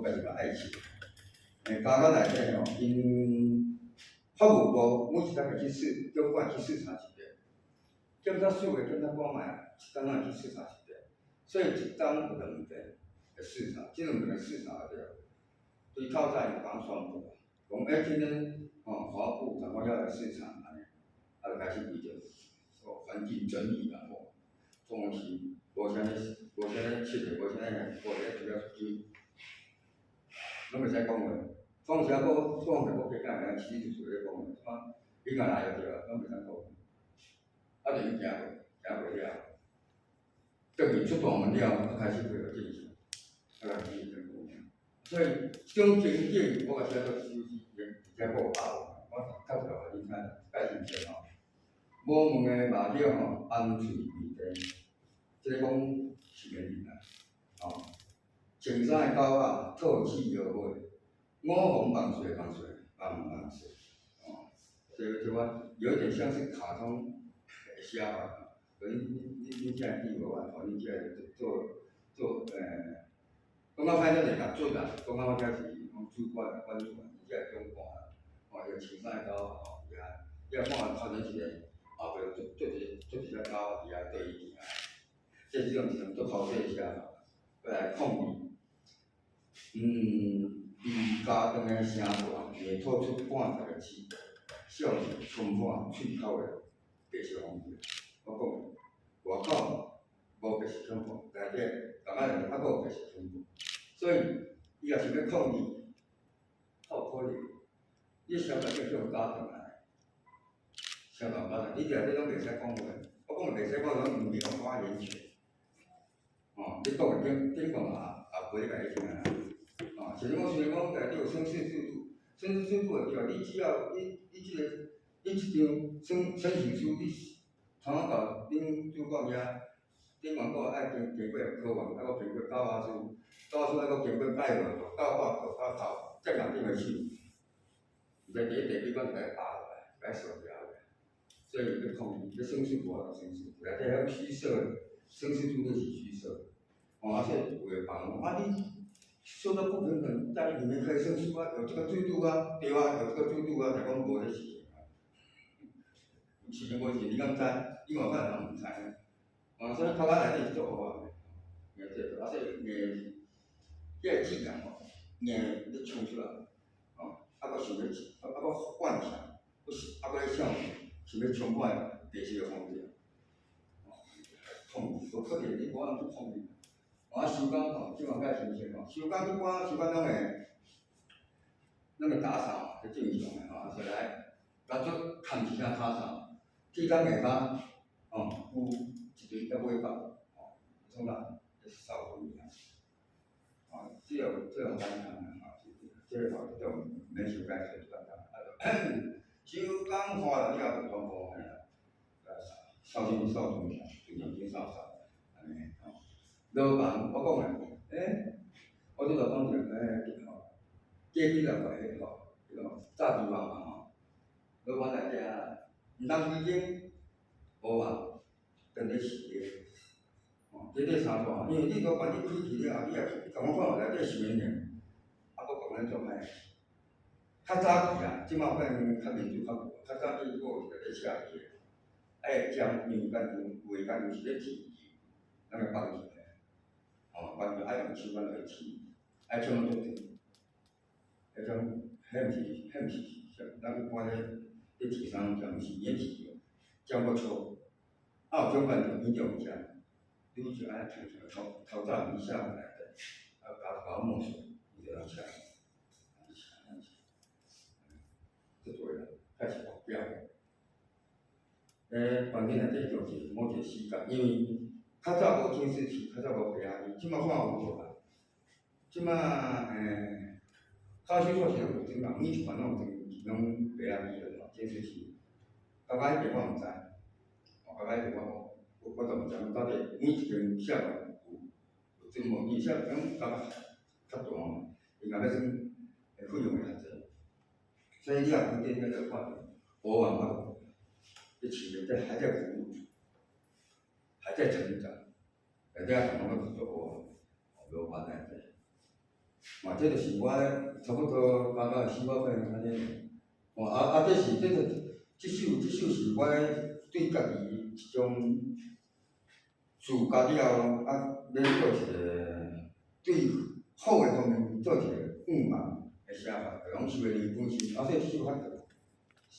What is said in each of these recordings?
家己个爱情。家到内底吼，因法务部每一工会去视，叫我去视察一遍，检查数个检查看卖，一工仔去视察一遍，所以一工有2遍会视察，即2遍视察着，对透早就讲宣布，讲今天法务部长官要来视察，安尼，就开始规定环境整理然后，总是无啥咧切的，无啥咧主要出去，拢袂使讲话。创啥个创啥个计较个，其实就是咧讲话，你若来就对啦，拢袂使讲。就伊行袂了，等伊出大门了，开始配合进行，来进行讲。所以这种情景，我个写到休息，而且无把握，我较早互你看，介绍者吼，无门个麻雀吼，安喙闭地，即个讲是免人啊，青山的狗仔，吐气摇尾。我红棒水，棒水，这我有点像是卡通写法，所以你现在记无啊？你现在做讲到歹则会较准啦，讲到歹是讲主管管理员，你现在总管有青山的狗吼，你看看成一个后壁做一只狗伫遐对伊行，这种是做头细写法，要来控伊。伊家长的声大，会吐出半截个齿，笑是充满喙口的白色风味。我讲外口无白色恐怖，内底内底还阁有白色恐怖，所以伊若想要抗议，好可能，你消费者叫家长来，消费家长，你伫内底拢袂使讲话，我讲袂使讲，拢毋是讲发言权，你讲个顶讲也袂甲伊听啊。像我虽然讲内底有申诉制度，申诉制度个对啊，你只要你即张申请书，你通通到恁主管遐，顶门口爱经过科网，还阁经过教化处，教化处还阁经过拜会，教化处到头，再拿定个手，在第一地主管就来打落来，来收掉个，所以要抗议，要申诉无法度申诉，内底还虚设，申诉制度是虚设，而且有个帮你。受到不平等待遇，你们可以申诉啊，有这个制度啊，对啊，有这个制度啊，才讲无咧事情啊。事情无事，你敢知？你外口人毋知呢？所以头壳内底是做好啊，硬这个，说硬，迄个质量吼，硬咧冲出来，阁想要，阁幻想，阁咧想，想要充满白色个风景，控制，无可能，你无法去控制。收工吼，即马较新鲜吼，收工一般拢会打扫，是正常的吼，所以来，甲做牵一下打扫，铁工下骹，有一堆在尾巴，从哪扫落去啊，只有单项这个吼，这种免收工是单项，收工花了了就全部扫扫中间，就认真扫，安尼吼。老房我讲诶，我拄着讲着过几落个炸猪肉嘛老板内底毋通规间无啊，等咧洗咧，内底三大，因为你老板你开去了后，你也甲我看内底是免用，阁讲咱做歹，较早期即马可能较民主较无，较早期我有一个咧写字个，将牛干牛、胃干牛是咧剃，咱个放起。关于爱用手管来剃，爱怎么做对？迄种很是，咱一般咧剃衫讲是免剃个，将我粗，有种感觉你就有遮，你就爱听出来，头早你写落来的，加墨水，你就要写，这做啦，开始目标。环境内底就是某一个时间，因为较早无监视器，较早无拍仔机，即马看有无啦？即马考试所是有正人，每一款拢用拍仔机个监视器。到尾迄边我毋知，到尾迄边我都毋知，到底每一间社团有专门，因为社团较大嘛，伊若要算费用会较济，所以你若规定迄个看5万块。这企业还在服务，还在成长，大家可能都做过，没有发展的。这就是我差不多感觉生活费安尼。这是即首是我对家己一种自家了要做一个对好诶方面做一个愿望诶写法，就讲是为本身，这手法就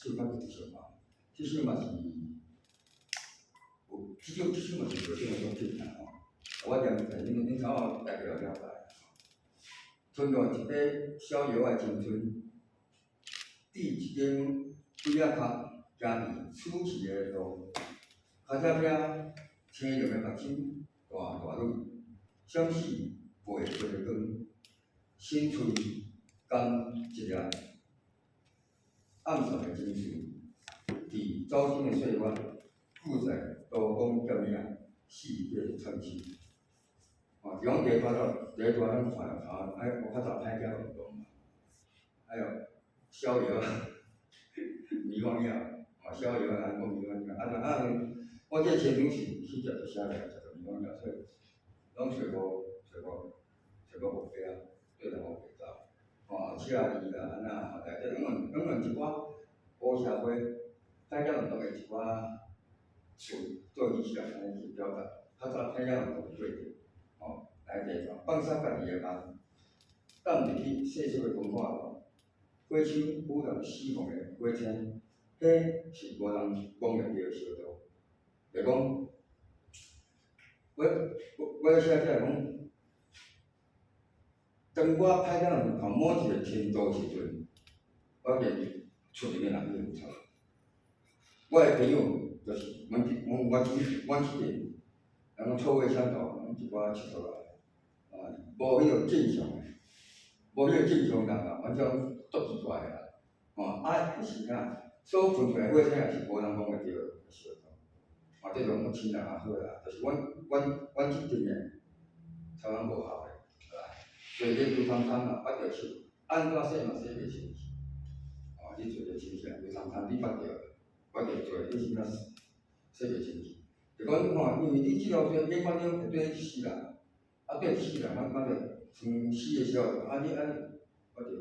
少嘛，即首嘛是有，即首嘛是无啥物作品啦我念恁头后大概了解。存落一块小摇仔青春，伫一间水仔壳，行伫厝市诶路，脚仔遐青绿诶目睭，大蕊，闪死袂过诶光，身躯甘一粒暗藏诶精髓，伫走进诶岁月，富在刀光剑影，四界传奇。是讲第一段咱看有较早歹行运动嘛，还有逍遥迷惘了，逍遥安讲迷惘了，我这前途是去食就写来，食就迷惘了，所以拢找无白啊，对人无白走，车字啦安那，内底软一寡乌社会歹行运动诶一寡词做意思安尼去表达，较早歹行运动过着。来地方放松家己诶梦，等入去世俗诶文化咯。火枪舞人释放诶火枪，迄是无人讲会着相同。就讲，我写起来讲，当我歹讲到某一个程度时阵，我连厝里面人都有吵。我诶朋友就是阮即边，人讲臭味相投，一寡佚佗来。无迄个正常诶，无迄个正常人啊，反正足奇怪啦。迄是啥？所喷出来火星也是无人讲会着相同。这种亲人也好啦，就是阮即阵诶，台湾无效诶，做咧流汤汤啊，捌着手，按怎洗嘛洗袂清气。你做着亲戚流汤汤，你捌着做，你是哪洗袂清气？就讲因为你即条水，你反正会对一世人。对死人，咱着从死诶时候，你我着手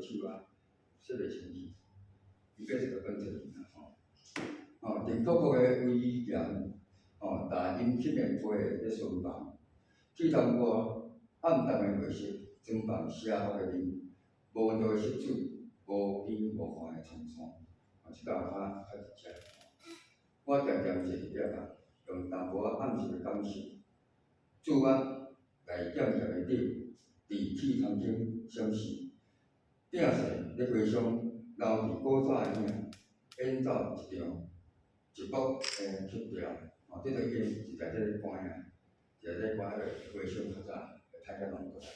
洗袂清气，伊过是着变做啦定国国诶威严，大阴天诶花咧顺放，去通过暗淡诶月色，装扮写福诶面，无温度诶溪水，无边无看诶苍山，即道较直接。我常常坐伫遐用淡薄仔暗示诶感受，注目来点点诶顶。伫气场间相识，鼎势咧回想留伫古早诶影，演奏一场一幕诶曲调，这个演是在这个歌啊，在这歌咧回想较早大家拢过来，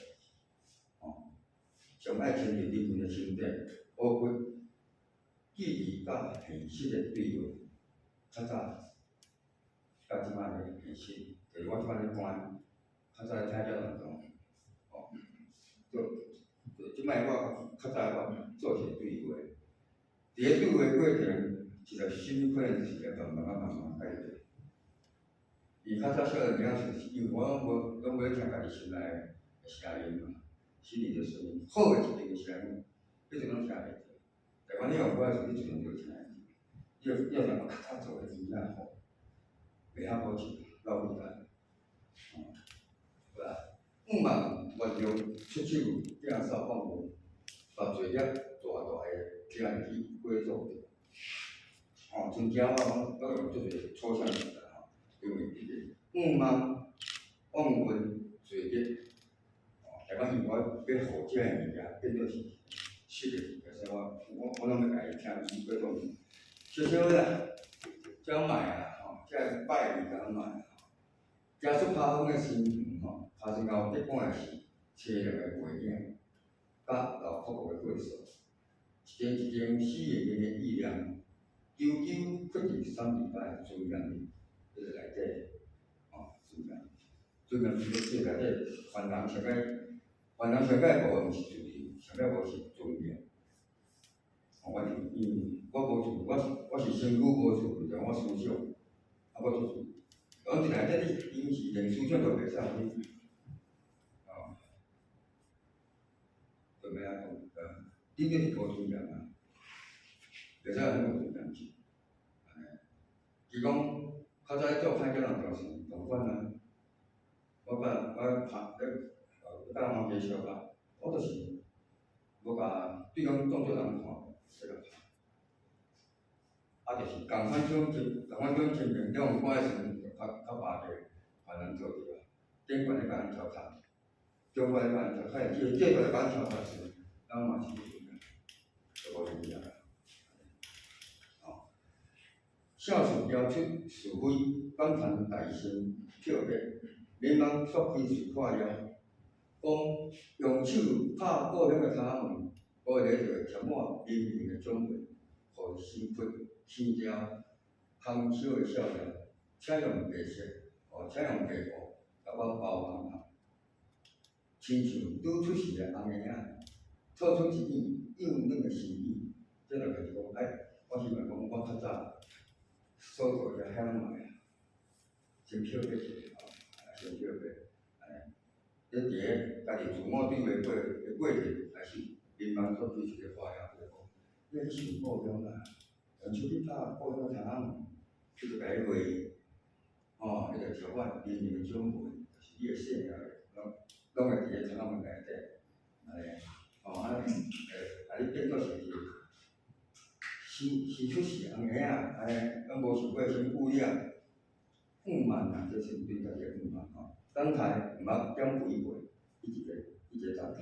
上爱亲近你们诶身体，包括记忆甲现实诶对话，较早甲即摆诶现实，就是我即摆咧讲，较早大家运动。即摆我较早我做一个对话，伫个对话过程，一个心可能是慢慢改变。伊较早少年时是因为我拢无听家己心内诶声音嘛，心里的声音，好诶一定的声音，迄阵拢听袂着。台湾你用我时，你阵就听会着。要让我较早做诶真正好，袂晓好听，老简单。毋茫运用出手，摒扫放无，把罪孽大诶听入去过做着。真正我用做个抽象字啦，因为毋茫妄运罪孽，台湾因为我要好这个物件变做是实个，所以我拢要家己听过做。小小啦，遮卖啊，遮拜物甲卖。加速拍风诶心肠拍算到结伴诶是凄凉诶背影，甲老苦苦诶过程，一件死诶意念，久久决定3礼拜尊严里，即个内底，尊严是即个内底，凡人上解无毋是自由，上解无是尊严。我是因为我无自由，我是身躯无自由，但我思想我做自由。讲一内底你是连思想都袂使去，就安讲，你就是无尊严啊，袂使安尼无尊严去。伊讲较早做歹叫人调成同款啊，我当黄家小吧，我就是无甲对方当作人看，这个。啊，就是共款种情形，种我诶时阵较巴结，还能做着啊。顶悬咧甲咱调侃，中悬咧甲咱调侃，这个咧甲咱调侃时，咱嘛是不尊严，就无尊严啦。哦，孝顺标出是非，反弹大声票变，民望缩开是破了。讲用手拍故乡诶塔门，保护着填满人民诶种类，互生活生条丰收诶笑容，请用白色，请用白布，甲我包含下。亲像拄出世诶红婴仔，吐出一片幼嫩诶心意，即个就是讲，我希望讲我较早所做个向来啊，真漂亮者真漂亮。咧伫个家己自我对话过程，还是民望所追求个花样，就是讲，你想故乡啦，用手去拍故乡个窗仔，去甲伊画，伊就调侃人民的种文，就是你个姓名，拢会伫个窗仔门内底，安尼，你变做是生出世红婴仔，安尼，拢无受过啥污染，不满啊，这是对家己个不满吼。等待毋捌减肥过，一个等待，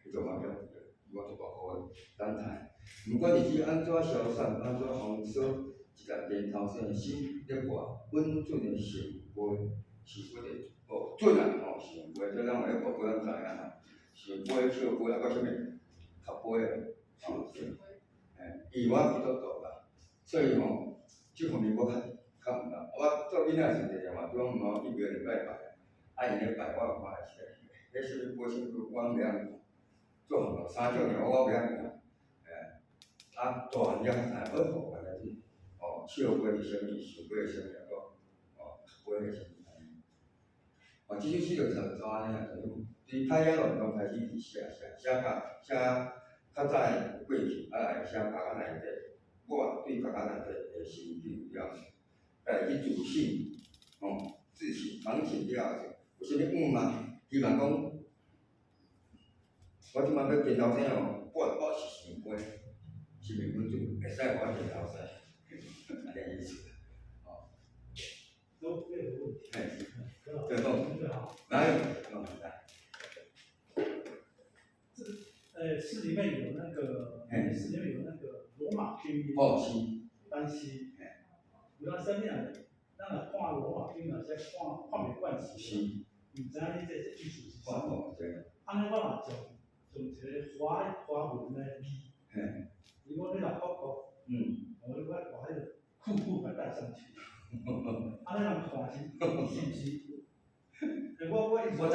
迄种嘛减肥，我做大好个等待。毋管日子安怎消散，安怎风骚，一个电头上心咧活，稳准个成杯，是我哋准啊，成杯，即咱话咧，无咱知影啦。成杯、笑杯，啊，搁啥物？合杯啊，伊我比较大啦，所以即方面我较毋啦。我做囡仔时阵嘛，比如讲一个礼拜拜，因咧拜我看会起来，迄啥物杯啥物，我袂晓看。做项目三种尔，我袂晓看。大汉了才知，原来是笑杯是啥物，想杯是啥物，杯是啥物。即首诗就差安尼啊，就是歹野论中开始写较早诶过去，来写家家内底，我对家家内底诶成就要求。来去自省，自省，反省了后，有啥物嘛？希望讲，我即摆要电头先我是成杯，是面稳准，会使我电头先，安尼意思。都没有问题。对好，来，来。诗里面有那个，诗里面有那个罗马拼音，单西，有咱身边人，咱来看罗马拼音，是看袂惯势，毋知影你这意思是啥。安尼我嘛从一个华文的字，如果你若国，我把迄个酷来带上去，安尼人看是不是？我知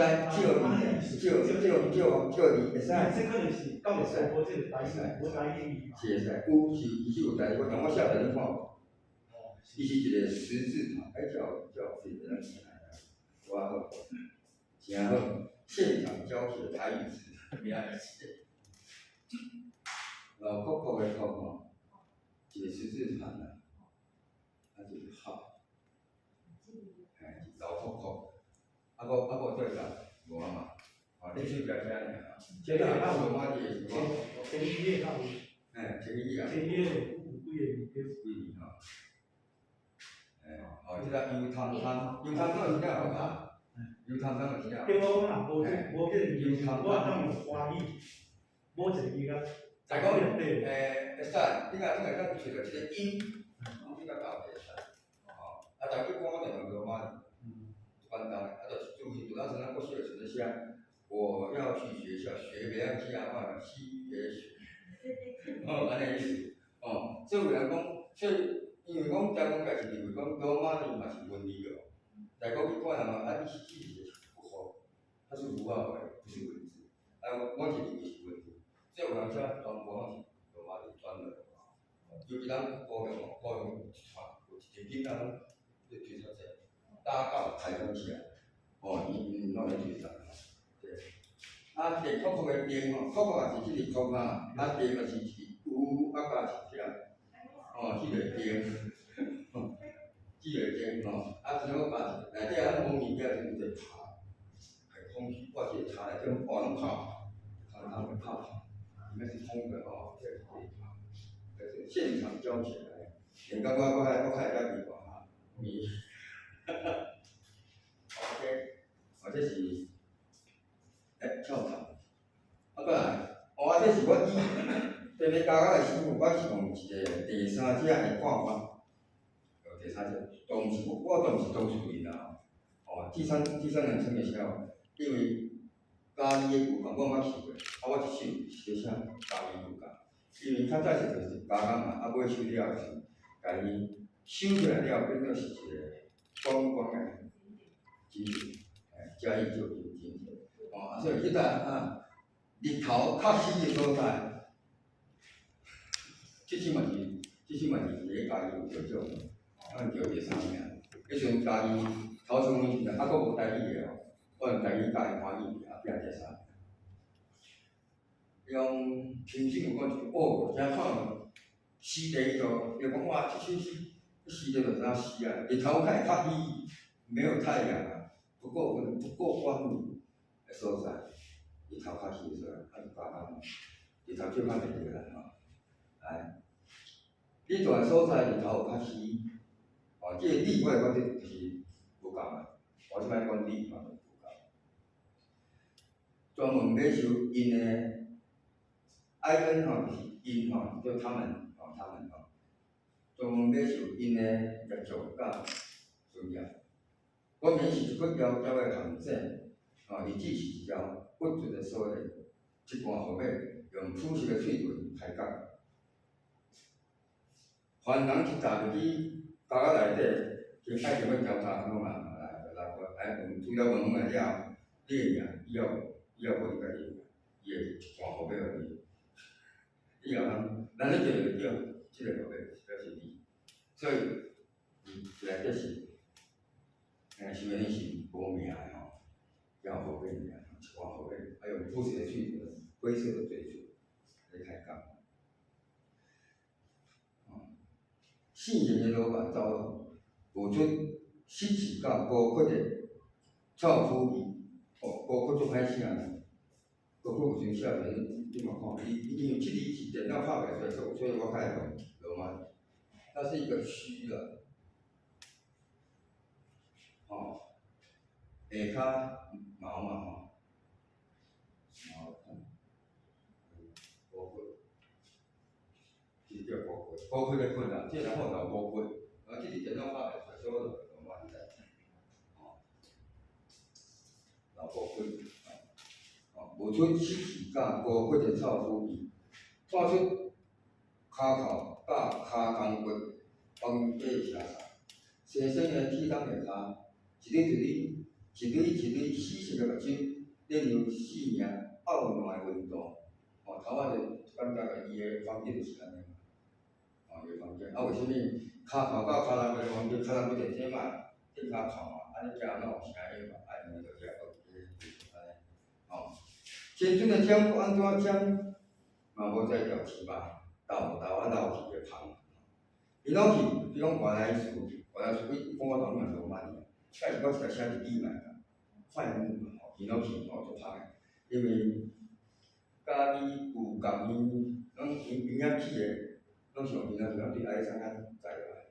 叫你会使。这可能是到时候这个台语，我台语嘛。是会使，有是伊是有台语，我写来你看无？伊是一个十字塔，叫这个起来啊，哇好，真好，现场教学台语字，了解。老国国的国一个十字塔啊，就是好，老国国。啊个对个，无啊嘛，你手表遮尔，这个啊罗马字是我，前一页那有，前一页啊，前一页有几页？即个油汤汤是啥好油汤汤是啥？对我讲无这油汤，我讲用花语，无一个字啊。再讲会使，你若找着一个音，你甲搞会使，但是我讲罗马字。简单，就是注意，当时咱过去的时阵写，我要去学校学别样家嘛，西学学，安尼意思，所以有人讲，所以因为讲家己是认为讲罗马字嘛是文字个，但讲去看人嘛，你是字不好，它是符号的，不是文字，我是认为是文字，所以有人写全部拢是罗马字转的，尤其咱高雄一串，有一点囡仔就推出这。搭到台风起来，伊弄来推上，对，啊，地壳壳的边吼，壳壳也是即个壳啊，啊边就是一个有啊加一条，即个边，即个边吼，啊像我加内底啊无物件就有一个塔，系空气，我即个塔内底我拢泡，他们泡，里面是空的哦，这个可以泡，就是现场教起来，连刚刚我开始比过哈，你，OK， 这是跳槽。啊，过来，这是我第要教我的师傅，我是用一个第三者的看法，第三者，都毋是我都毋是都处理啦，第三人称的时候，因为家己的牛角我捌收过，我一手是写家己牛角，因为较早时就是加工嘛，买收了后是，家己收起来了变做是一个观光的景点，嘉义就有景点，所以即日头较死的所在，即嘛是一个家己有着种，叫第三名。迄阵家己头上面时阵，阁无台语的我用台语教因欢喜，拼第三。用轻松有讲一个真好，死地就讲哇，即死地就怎死啊？日头较会较死，没有太阳啊，不够光明的所在。日头较死的所在，就加工，日头少较袂着啦来，你住的所在日头有较死，即个理我讲这就是无共啊。我即摆讲理嘛，无共。专门要收因的爱恩就是因就他们专门要收因的业主甲尊严。我明是一个条条的行政，伊只是一条不足的所在，一般后尾用朴实的嘴唇开讲。凡人一踏入去家内底，就爱着要调查拢来问，除了问了了，你的名以后无你家己，伊会一半后尾互你。以后咱咧做着对，即个后尾表示你，所以内底是，是安尼是无名的吼，要后尾名，一半后尾，还用朴实的嘴唇、灰色的嘴唇来开讲。四年的老板走付出失去甲高屈的臭腐皮，高屈足歹声，高屈有阵少年，你嘛看，因为这里是电脑拍袂出来，所以我较会用罗马字，它是一个虚的，下骹毛嘛毛高屈，是叫高屈的屈啊，这然后就高屈，这是电脑拍袂出来，所以我就罗马字。老高屈，无出失去甲高屈的臭腐皮，看出骹头甲骹工骨往底下插，生生的铁桶下骹，一蕊死色的目睭，染有四名懊恼的温度。头仔就感觉个伊的房间就是安尼，伊的房间。为虾米骹头到骹头的房间，骹头要坐体嘛，顶骹靠嘛，安尼食哪有声音嘛？安尼就食到先阵的姜不安怎姜，嘛无再调起吧，豆啊漏去的芳。伊拢去，比讲原来事，伊讲我当然浪漫个，假如我一个写一字来，快乐嘛，伊拢去做芳个，因为家己有共伊，拢因仔起个，拢是用因仔去，对爱啥个在来，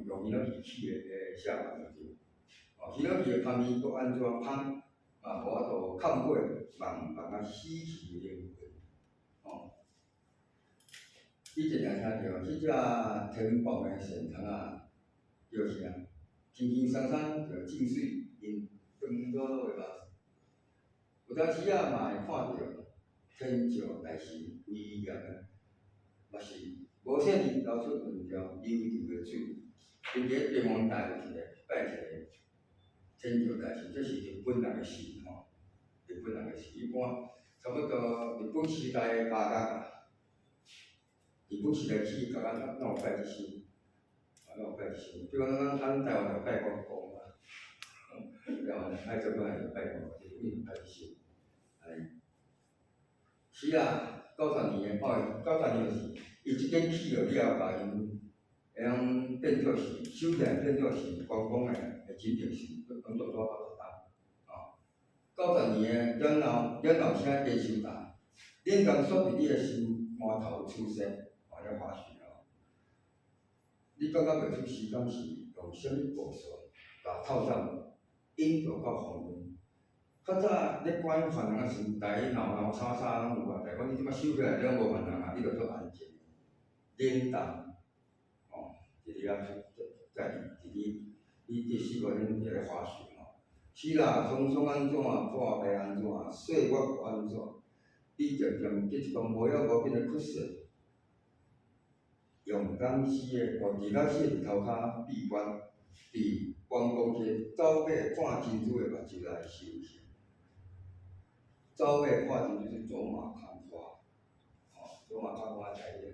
用因仔起个写法就对，因仔去个芳伊搁安怎芳？无法度抗过茫茫死去的灵魂，以前也听着，即只天宝的神童啊，叫啥？轻轻松松就进水，因长裸裸的目。有当时啊嘛会看着天照大神威严的，嘛是无啥人流出两条流流的水，并且天王大有一个拜一个天照大神，这是日本人的神吼。日本人的是一般差不多日本时代的家教啊，日本时代起家教哪有拜一神，哪有拜一神？比如讲咱台湾就拜关公嘛，台湾爱做个拜关公，日本拜一神。是啊，90年的90年就是伊即间起了了，甲因会晓变做是收起来变做是观光的景点是，当作做到一档。90年的了后声加收大，恁当锁伫你的心肝头出生，遐滑雪你感觉袂出时间是用啥物步数来透早引导到黄昏？较早咧管犯人的时代，闹吵吵拢有啊，但讲你即摆收起来，你拢无犯人啊，你着做安静，冷淡，一日啊，在你第4个恁伫咧滑雪是啦，创伤安怎，破败安怎，岁月安怎，你着踮即一段无影无边的曲折，勇敢死的，或伫咱死伫头骹闭关，伫观光区走马看珍珠的目睭来休息。走马看珍珠是走马看花，走马看花在迄个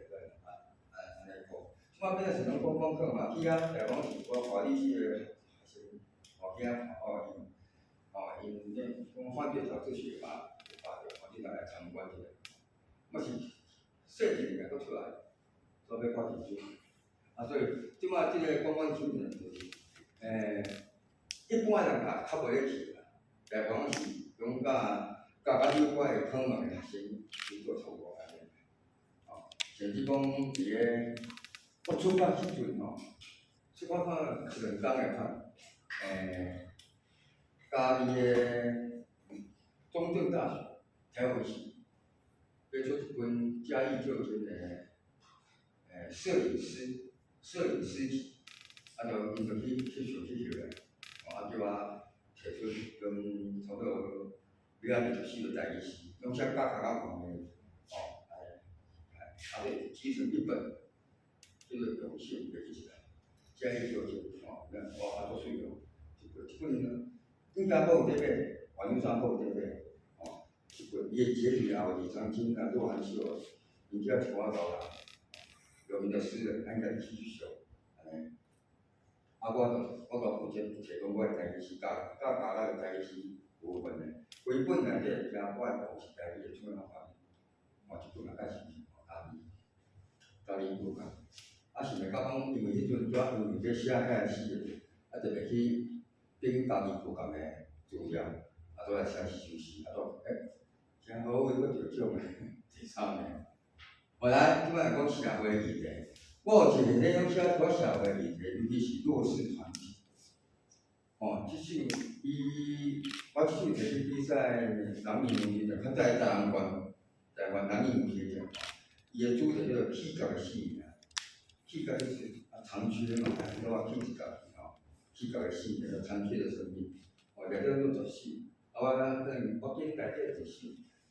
安尼讲。即摆变成是拢观光客嘛，去遐台湾是我华语系的学生，去遐因讲反对投资学嘛，你来参观一下，我是设计里面佫出来，所以要看珍珠。所以即摆即个观光景点就是，一般人较袂咧去啦，台湾是讲甲你我的讨论的学生去做参观安尼，甚至讲伫个我出发迄阵出发看2天的看，嘉义的中正大学台湾系推出一本嘉义旧村的摄影师集，就因着去学咧，叫我提出跟差不多224个代议士，拢写教学讲的，对，集成一本，这个有幸可以起来，嘉义旧村哇，多水哦，这本呢，应该有得买，网络上有得买，这本伊的结语啊，有李长青啊，陆汉秀，伊遮一寡老人，有名的诗人，咱家去修，安尼。我著负责提供我的代议士教咱的代议士部分的，规本内底加我的同事代议的创啥方面，一本啊，开始家己有讲，是袂讲因为迄阵主因为要写遐诗的，特别去顶家己有讲的资料，再来写诗诗，真好话佫着奖的，第3名。后来即摆讲社会议题。我有一个内容写做社会议题，尤其是弱势团体。即首我即首摕去比赛人民有时较早台湾人民有时阵，伊的主题叫做气角的信念，气角就是残缺嘛，都话气角气角的信念，残缺的生命，内底有10首，我记内底10首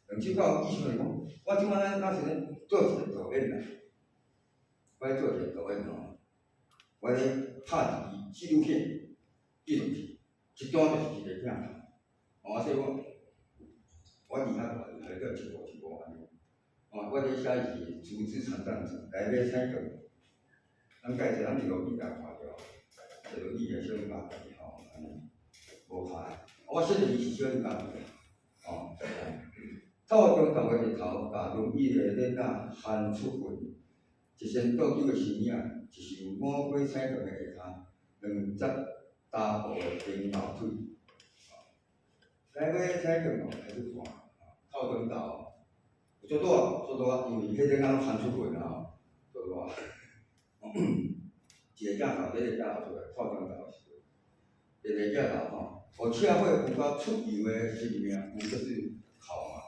，2首到意思就是讲，我即摆咱是做一个导演啦。我做一个导演我咧拍一支纪录片，一段就是一个镜头，所以我离遐大，来个一步安尼，我咧写是组织残障者来买彩票，咱介绍咱伫路边甲看着，坐轮椅的小女孩安尼，无拍，我说的伊是小女孩透中头的日头，把轮椅的脸仔喊出魂。一身倒酒的身影，一首五花彩妆的下骹，2节大步的平毛腿。来买彩妆开始看，透中头，做多，因为迄个人喊出魂做多。一个镜头，第一个镜头出来，透中头是。第二个镜头互社会有到出油的生命，有就是头嘛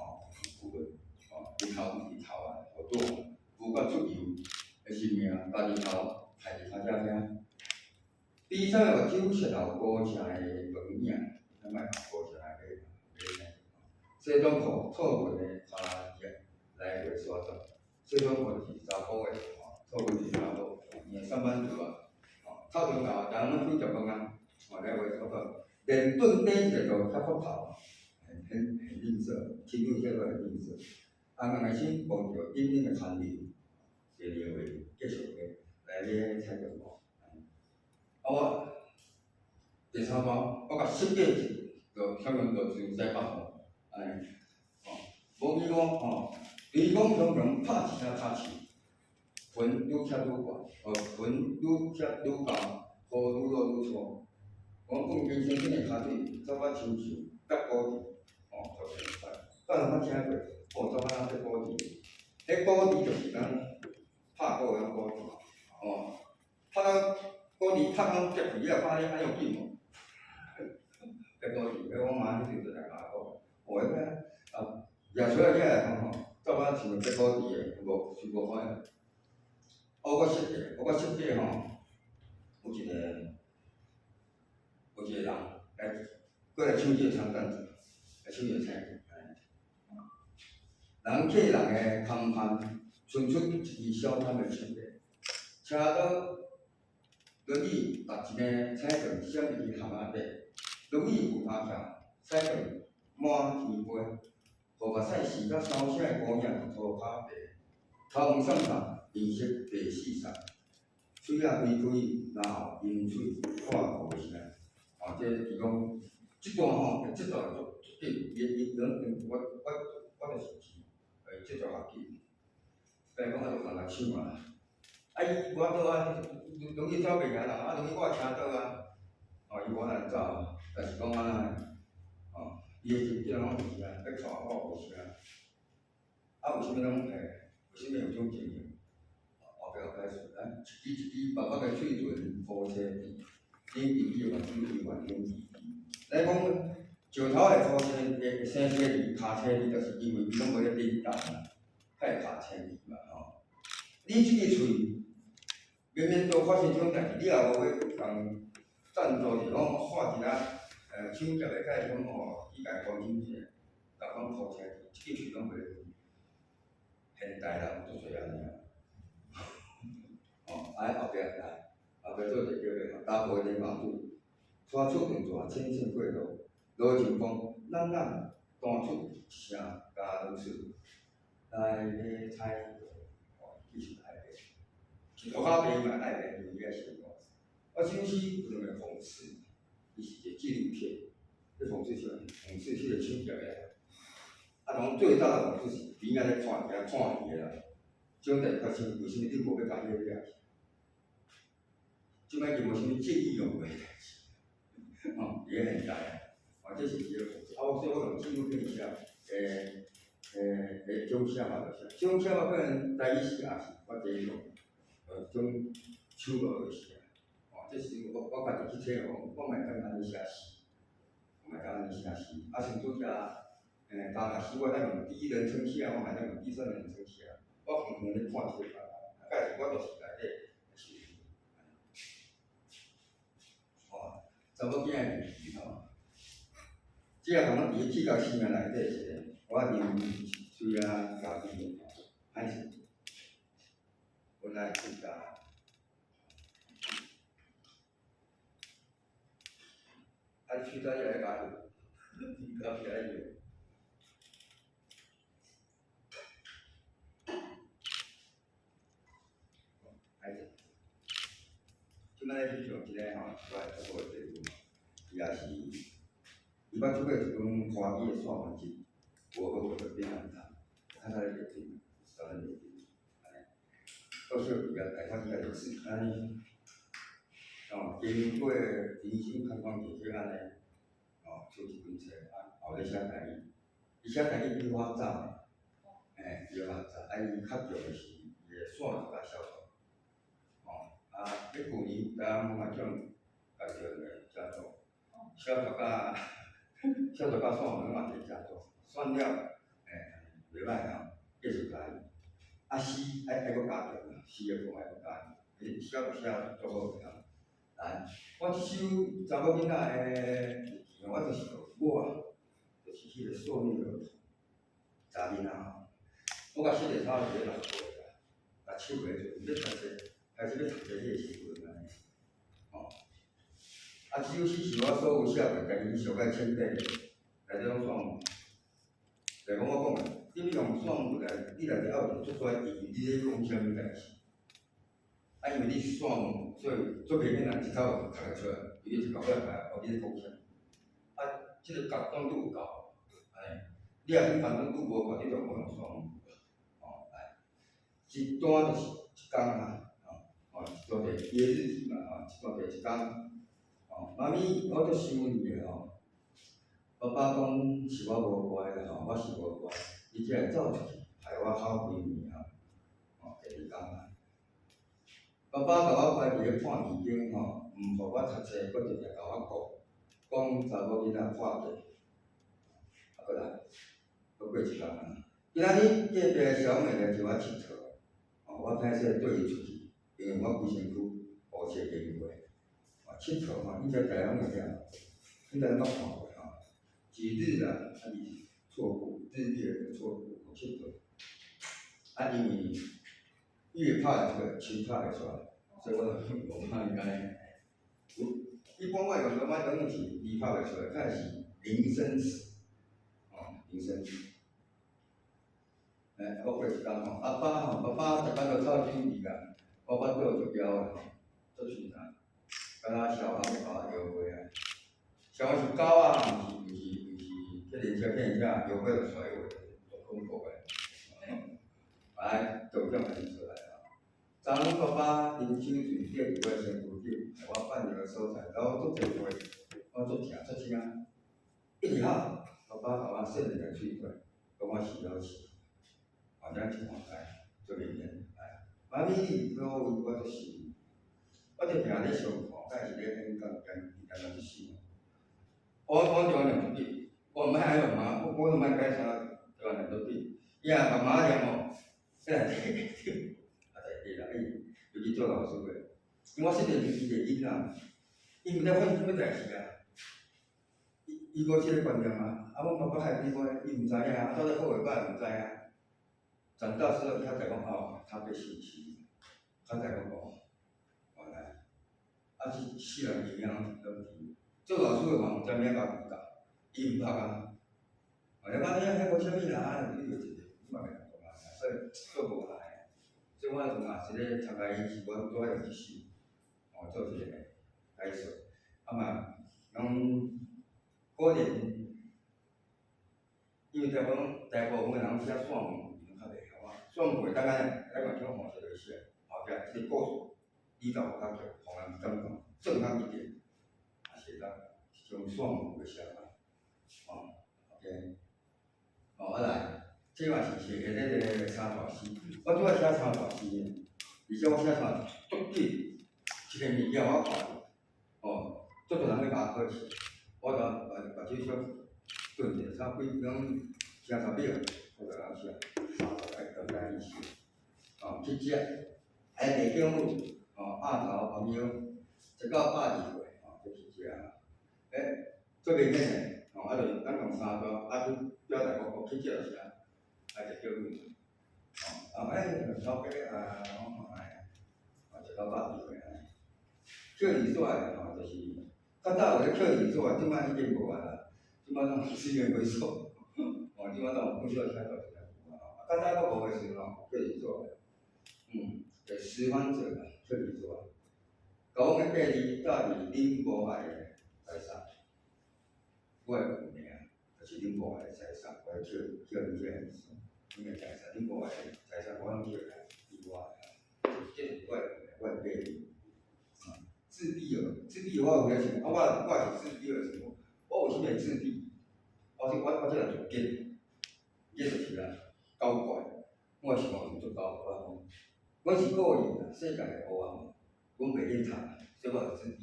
有个日头啊，好多有到出油。的生命，家己头害伫头遮听。比赛有酒舌头高声的门影，咱莫高声的买。西装裤透文的衫衣来回刷转，西装裤是查甫的，透文是查某，因为上班族透中头，人们几十公啊，来回刷转，连顿底一个都较骨头，很吝啬，亲友叫做很吝啬。红红的心抱着紧紧的牵流。第2位继续来咧采购我第3班我甲设计就向用到自由在北方，安尼，无伊讲吼，伊讲常常拍一声拍树，云愈贴愈悬，云愈贴愈高，雨愈落愈粗。我讲人生真诶骹水，走到亲像隔谷地，就袂使。咱有捌听过，走到隔谷地，迄谷地就是咱拍鼓个谷地，拍到谷地拍到结皮啊，拍咧安用紧无？隔谷地，我妈迄阵就来甲我讲，迄个夜出来起来讲吼，走到像隔谷地个，无可能。我设计吼，有一个人过来抢这个枪杆子，来抢这个菜。人客人的空盘，伸出一支小摊的手背，车到轮椅搭一个菜棍闪入去巷仔底，轮椅有拍跳，菜棍满天飞，互目屎溼甲烧声的姑娘涂骹白，头毛送送，颜色白四散，嘴仔开开，然后饮水看无声。这是讲，这段吼，这段足紧，我就是。这条学紧，但讲啊，就共人抢啊！伊我倒啊，容易走袂赢人，容易我车倒啊，伊无难走，但是讲安那，伊个真正拢是啊，要带我无啥，为什么拢为什么有种情形？后壁解释，一支白白个嘴唇夫妻甜，顶鼻伊嘛嘴伊嘛顶鼻。咱讲石头个夫妻会生小儿，骹车儿，就是因为伊拢无咧顶蛋。太卡车儿嘛你即个喙，明明都发生这种代志，你也无去共赞助者讲画一下，抢劫个甲伊讲伊家关心一下，甲讲拖车儿，即个喙拢袂咧动。现代人做做安尼后壁做者叫做打破联网主，带出动作，轻轻过路，路前方咱单出一声家如是。来买菜，其实爱买，其实我较袂买爱买，伊个是我。我上次有两个同事，伊是一个纪录片，迄同事是迄个抢劫个，拢最早的同事是边仔咧看伊啦，这种代志发生，为什么你无要甲伊掠去？即摆就无啥物见义勇为代志，也很大，这是一个同事。所以我用纪录片写，中写嘛就是，中写嘛可能台语时也是我第一用，种手落去写，这是我家己去测哦，我嘛敢安尼写诗，甚至写，当若是我咱用第一人称写，我嘛咱用第三人称写，我常常咧看这个，假是我就是内底是，查某囝的字这个可能伫去到生命内底是个，我认为虽然家己还是本来自家，去到也家己，搞起来有。即摆咧去上一个我来做个题目，也是，伊捌做过一本花语的散文集，我就变难读，看他咧列顶，找人列顶，安尼，到时候伊个大发伊个历史，安尼，经过人生坎坷崎岖安尼，出一本册，后咧写台语，伊写台语比我早，比我早，伊较着的是伊个散文甲小说。去年咱嘛种介绍个写作，小说甲散文嘛是写作，算了，袂歹继续加伊。诗爱搁加着，诗个部分爱搁加伊，写就写足好个来，我即首查某囡仔诶，我就是就是迄个少女儿童，查囡仔我甲写个差不多6岁啦，6、7岁要开始要读册迄个时阵安尼，这首诗是我所有写过家己上界钦点的，内底拢算有，就讲我讲的，你要用算有来，你内底要有出来意义，你咧讲啥物代志？因为你是算有，所以做评论人一口就读得出来，伊一搞过来，你咧讲啥？即个角度有够，安尼，你若去房东拄无看，你就无用算风水。来，一段就是一工啊，一段就是伊个日子嘛，一段就是一工。妈咪，我足想你个爸爸讲是我无乖啦，我是无乖，伊才会走出去，害我哭规暝第二工啊。爸爸甲我关伫咧判医经毋互我读册，佫直直甲我讲查某囡仔破戒，过来，佫过一工啊。今仔日隔壁个小妹来找我佚佗，我歹势缀伊出去，因为我规身躯乌色经过，佚佗应该大家拢会晓，应该拢捌看过几日啊，伊错过，日月错过，佚佗。因为月拍会出来，秋拍会出来，所以我就无拍应该。一般我用罗马灯是伊拍会出来，看是零生死，零生死。我过一工爸爸逐工都走手机啊，我肚足枵个足顺畅，敢若小红甲我摇过啊，小红是狗啊，毋是客人车摇过就甩话，足恐怖个。来，就这样出来啊！昨昏爸爸啉酒醉，跌伫我身躯顶，害我犯着所在，甲我足济回，我足疼足惊。一直喊，爸爸甲我扇一个嘴巴，讲我死了死，反正一看开，足明显。妈咪，你所为我足想，我就定咧想看，敢是咧香港干一世。我就两笔，我毋爱用妈，我都毋爱改啥，就两笔，伊若甲妈念即个在地啦，尤其做老师个，因为我细汉时伊个囡仔，伊毋知发生啥物代志啊，伊无即个观念啊，阮爸爸害伊我，伊毋知影，到底好个歹毋知影。长大之后，伊才知讲他被性侵，他才讲原来，是世人营养问题。做老师个嘛，毋知影甲辅导，伊毋读啊，你讲遐无啥物啦，你就你嘛袂讲啊，所以做无来。所以我从也是咧参加伊是我拄爱用一世，做一个解说，嘛，拢可能，因为大部分人写算命，较袂晓算命当然来讲听黄色就写，后壁一个故事，理导较强，互人感觉正向一点，也是当用算命个写法，OK， 来。这嘛是写咧个三大诗，我拄仔写三大诗呢，而且我写三足紧，一个物件我看足多人咧甲我考试，我把这小顿者差几两写3秒，我就人写，交代意思，去食，地姜母，鸭头红苗，1到82岁，就去食做袂免诶，就是咱用3段，表达我去食就食。就叫你，老爸我1到82岁叫二所就是较早有咧叫二所，即摆已经无啊啦，即摆拢资源萎缩，即摆拢不需要写到这个较早佫无诶时叫二所，就拾荒者啦，叫二所。甲阮诶爸字早是恁无爱诶财产，我诶父名就是恁无爱诶财产，我叫你这样子。你个财产，你无爱财产，我拢叫来以外，这是我诶爸字。自闭我有影想，我是自闭的时候，我有啥物自闭？我这人就贱，就是啦，搞怪，我是讲做搞怪我是个人啦，世界的黑暗，阮袂瘾读，所以我自闭。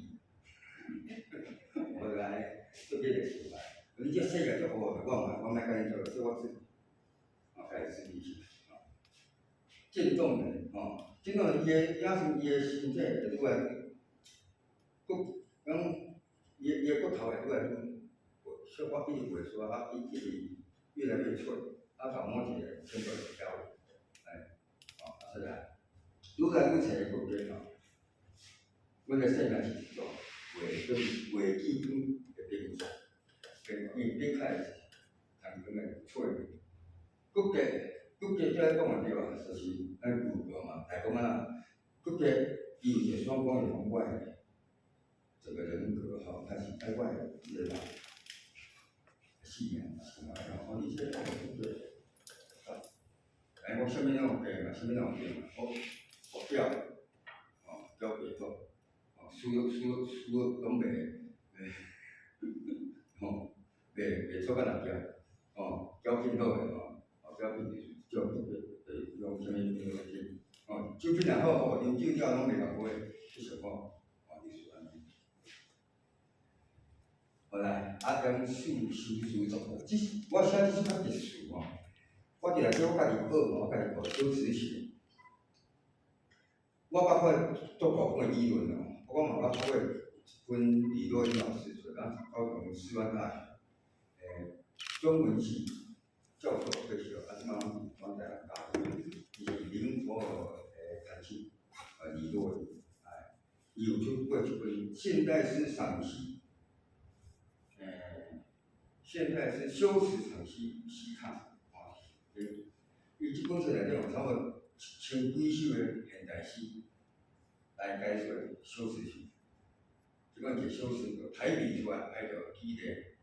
我就安尼做别个想法，你这世界足黑暗，我莫甲你做，所以我自闭。开始自闭起来，渐冻人渐冻人伊个伊个身体会愈来愈，伊个骨头会愈来愈，小可一直萎缩，一直越来越脆，到某一个程度就消了，是啊，愈来愈找骨骼阮个细汉是一种袂记住的病症，变开始，通讲个脆。骨骼即个讲个对啊，就是咱骨骼嘛，大讲啊，骨骼伊有一个双方的外这个人格它是外个人4年嘛，是嘛？然后你这个对，哎，我什么拢有变嘛，什么拢有变嘛，我表，表袂好，输拢袂，袂错个人表，表品好个表品就用什么去，酒品也好，啉酒了拢袂共买，去想讲，就是安尼。好啦，将事事做好，我写这首较特殊我伫内底我家己学我家己学小词是，我捌看足大本理论我嘛捌看过一本李若英老师出，高雄师范大学，中文系教授退休，即马往台湾教，伊是林佛弹琴，李若英，伊有出过一本《现代诗赏析》，现代诗修辞赏析析看。伊即本书内底有差不多1000几首的现代诗来解说修辞学。即款是修辞学，排比出来，还有举例，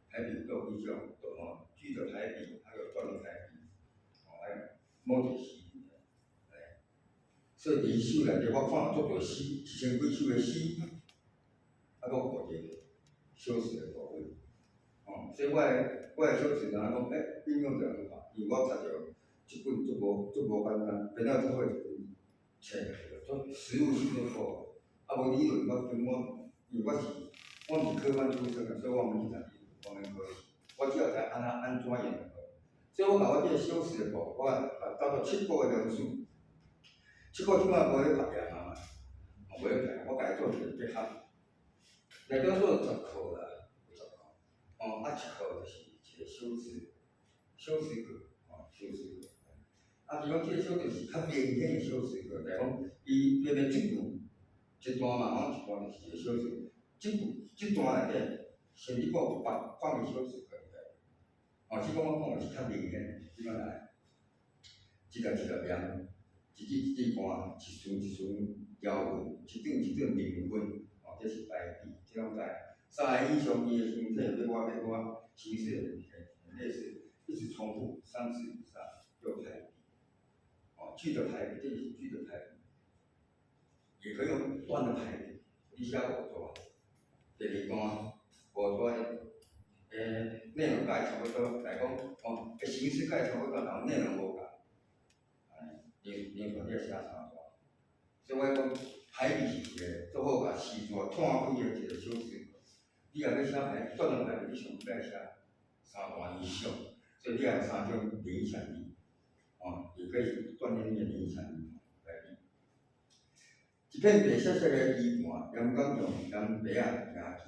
排比有几种，举着排比，还有断排比，还有某一诗，所以第一首内底我看了足多诗，1000几首的诗，搁有一个修辞的部分，所以我的修辞然后讲，运用着很好，因为我读着。即本足无简单，编了足好一本册来着，足实务性足好。无理论我根本，因为我是科班出身所以我免去读理论，我免考试，我只要知安怎用就好。所以我把我这个修辞的部，我到到7个的论述，7个即摆无咧读业嘛，无咧读，我家己做一个结合，内底做10课啦，10课，1课就是一个修辞课，修辞课。比如讲，这个修辞是较明显的修辞课，来讲，伊偏偏一句一段嘛，一段就是一个修辞。这段内底，先你讲一半放个修辞课来，即讲我讲的是较明显，即摆来，一条念，一字干，一顺条文，一段明文，这是排比，这拢知。3个以上伊的形体，要我形式类似，一直重复3次以上就排比。句的排比，这是句的排比，也可以用段的排比。你写5段，第2段5段，内容甲伊差不多，来讲，形式甲伊差不多，然后内容无共，你要写3段。所以我讲排比是一个最好把4段摊开的一个修辞。你若要写段的排比，你上不爱写3段以上，所以你要有3种联想力。也可以锻炼你的联想力。一片白色的衣盘，阳光用蓝白啊压起，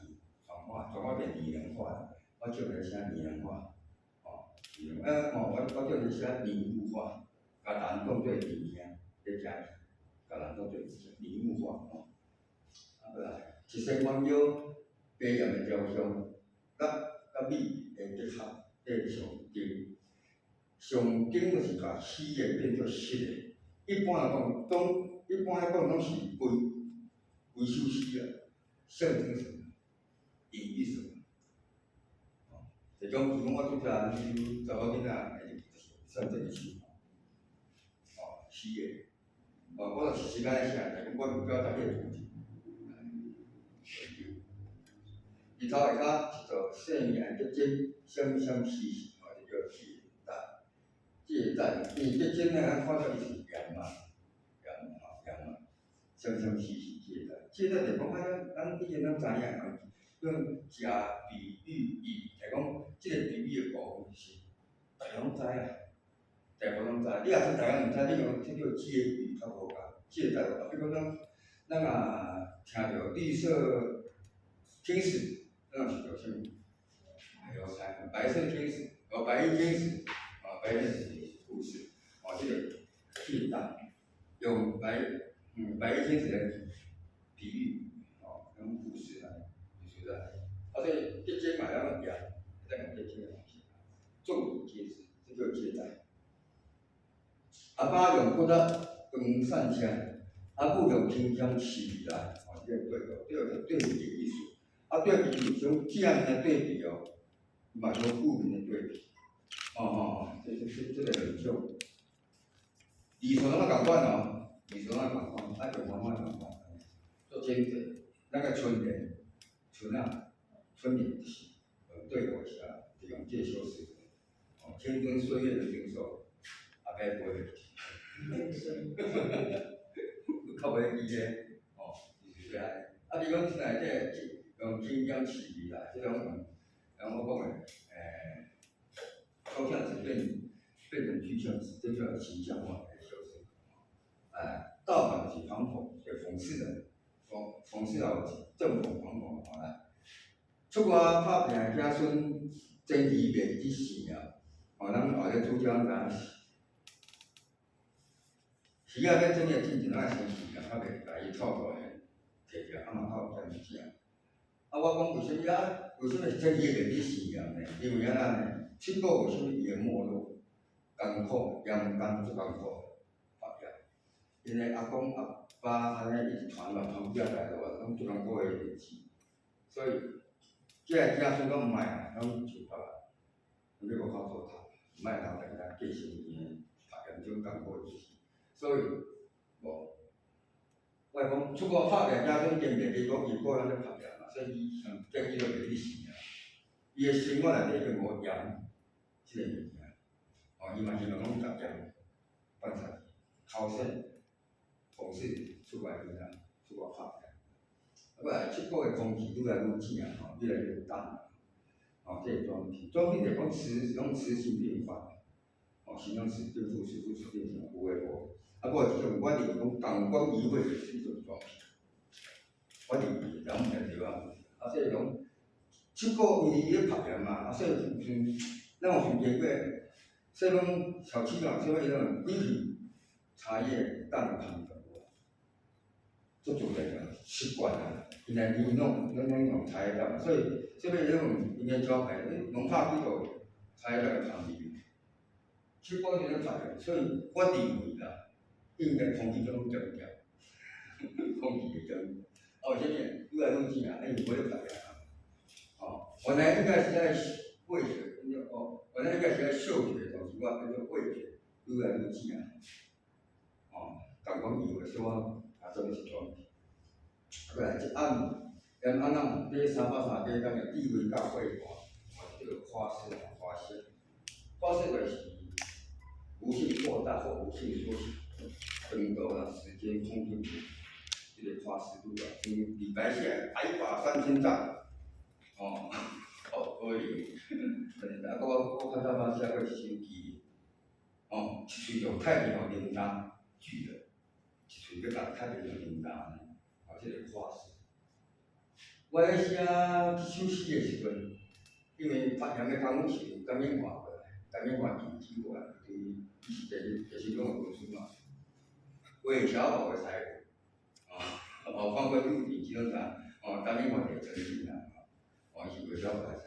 转化变拟人化。我叫来写拟人化，我叫来写拟物化，甲人当做拟啊，在加起，甲人当做拟物化好啦，1000元腰白岩的雕像，甲米的结合，这上顶。上顶就是把虚的变做实的，一般来讲，拢是规首诗啊，象征什么？隐喻什么？这种比如我拄则查某囡仔，像这个诗，虚的，我就时间来写，但是我唔表达个主题。日头下骹一座细命结晶，相相稀稀，就叫虚。这在你这真呢，看到伊是羊嘛，相相稀稀这在就讲咱以前拢知影，用食比喻义，来讲这个比喻的部分是大家拢知啊，大部分拢知。你若是大家毋知，你用这叫借喻较无共。借代表，比如讲咱听到绿色天使，咱是叫啥物？白色天使，白衣天使，白天使。故事，这个替代用白衣天使来比喻，用故事来，就是的。所以这些嘛要讲，再讲这些东西，众皆知，这就接待。阿爸用骨仔光散枪，阿母用轻枪刺来，这个对比的意思。对比像这样的对比嘛有负面的对比。这个很重。理财那共款哦，理财那共款，啊就方法共款。做兼职，那个春联，春就是对我下，就用这首诗。青春岁月的享受，也该不会。较袂记咧，就是这样。你讲现在用轻讲起义啦，这种我讲的，抽象词变成具象词，这叫形象化的修饰。盗版是反讽，就讽刺的，讽刺了政府反讽出外拍拼子孙争议袂一致了，咱后日主张咱时啊，咱真个进前咱先时啊，较袂甲伊透过来摕着，嘛较有见识。我讲为什么为什么争议袂一致了呢？因为呢，七国为什么伊会没落？艰苦，阳干足艰苦，发表。因为阿公阿爸安尼一传嘛，传表来落，拢足艰苦的日子，所以这个子孙拢毋爱，拢就法啦，你无法度读，毋爱读人家继承伊发扬种艰苦的日子，所以我讲出国拍拼子孙坚定，伊讲伊个人咧拍拼嘛，所以伊上建议都袂去死啊。伊个生活内底就无盐，即个物件。伊嘛希望讲逐点观察，考试、考试出外边啊，出外拍拼。出国的空气愈来愈正越来越淡这个装品就讲磁性变化，形容词对副词变成有诶无。我一种我认为讲感官移位是一种装品，我认为两唔对啊。所以讲出国伊咧拍拼嘛，所以咱有想见过。所以讲小七嘛，所以讲几片茶叶蛋汤的，做主人个习惯啊。现在你弄用茶叶蛋，所以这边种应该招牌，农拍几个茶叶蛋个汤里面，七国就咧拍，所以我认为啦，应该空气中增加，空气会增。为什么？愈来愈正啊，因为无咧拍啊。本来应该是在味觉，本来应该是在嗅觉。我叫做味觉愈来愈正感官移位，所以我做的是装品。过来一暗，连暗人伫330街当个地位较会大，叫做花式。花式就是无限扩大或无限缩小，更多啦时间、空间，这个花式度啊，李白写白发3000丈，可以。我看到写过一首诗。一喙就太平洋铃铛锯了，一喙要甲太平洋铃铛这个花式。我咧写这首诗的时阵，因为发扬的工是有感应化过来，感应化引起过来，伊是就是讲文书嘛，微小的财富，包括入地基本上，感应化的成绩啦，是微小的财富。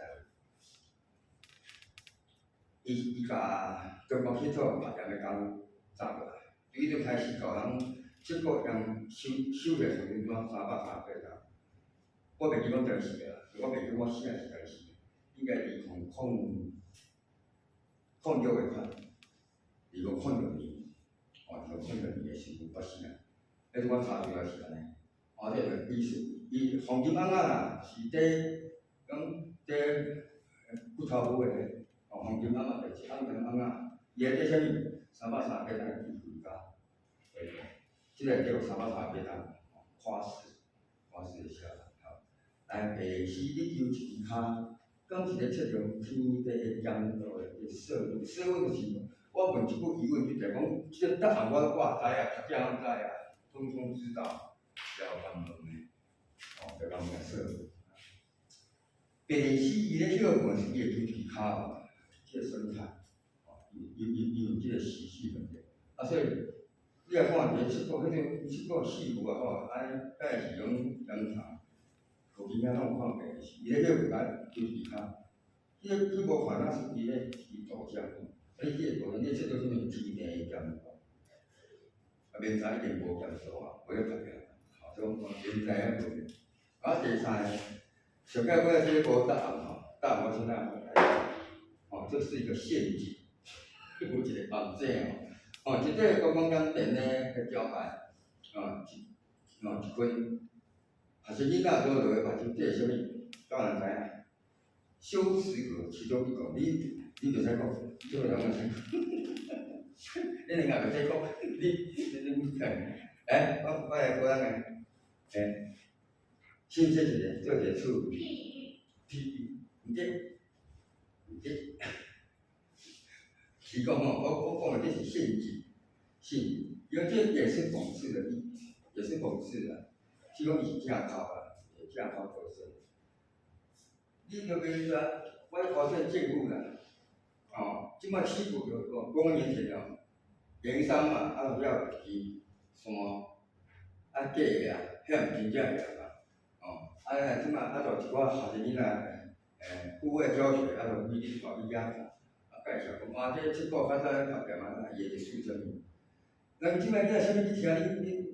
伊甲中国汽车拍拼的工走过来，从迄阵开始到人七国人收起来时阵，怎330块啦。我袂记讲当时啦，我袂记我写是当时，应该2006月份，2006年，2006年的时阵发生啊。迄阵我查资料是安尼，这个意思，伊黄金饵啦，是骨头母的。黄金饵就是饵跟饵，伊个叫啥物？330块当地回家，即个叫330块当花式的写法。来，下诗你抽一支骹，讲一个测量天地的阳度的色温，色温就是我问一句疑问，就是讲，即个答案我知啊，读者拢知啊，通通知道，了难问的，就讲个色温。下诗伊咧叫问是伊会抽一支骹。这个生态，有这个时序问题，所以你来看，出国迄种出国戏服啊，安甲是用阳台，附近遐拢有看过，伊咧叫人家抽皮卡，迄无看那是伊咧去度假，迄个无，你出到什么天地检查，明仔一定无检查无咧拍拼，所以明仔啊无。第三个，上届我这个无答案答案我现在。这是一个陷阱，有一个陷阱即个公共干电咧个招牌，一群学生囡仔落落目睭，这是啥物？敢有人知影？修辞格其中一个，你袂使讲，这个人袂使讲，你两个袂使讲，你我来讲个，先说一个，做一个处语，毋对，是讲我讲的这是陷阱，因为这也是讽刺的，也是讽刺的，是讲伊是正靠啊，正靠过身。你就袂说，我考证见过啦，即摆起步就讲公年前了，盐山嘛，有了去山，假个啊，遐毋真正个啦，即摆就一寡学生囡仔，户外教学，就去你带伊遐看，介绍讲，这七股较早咧读店伊会属啥物？咱即摆你啥物去听？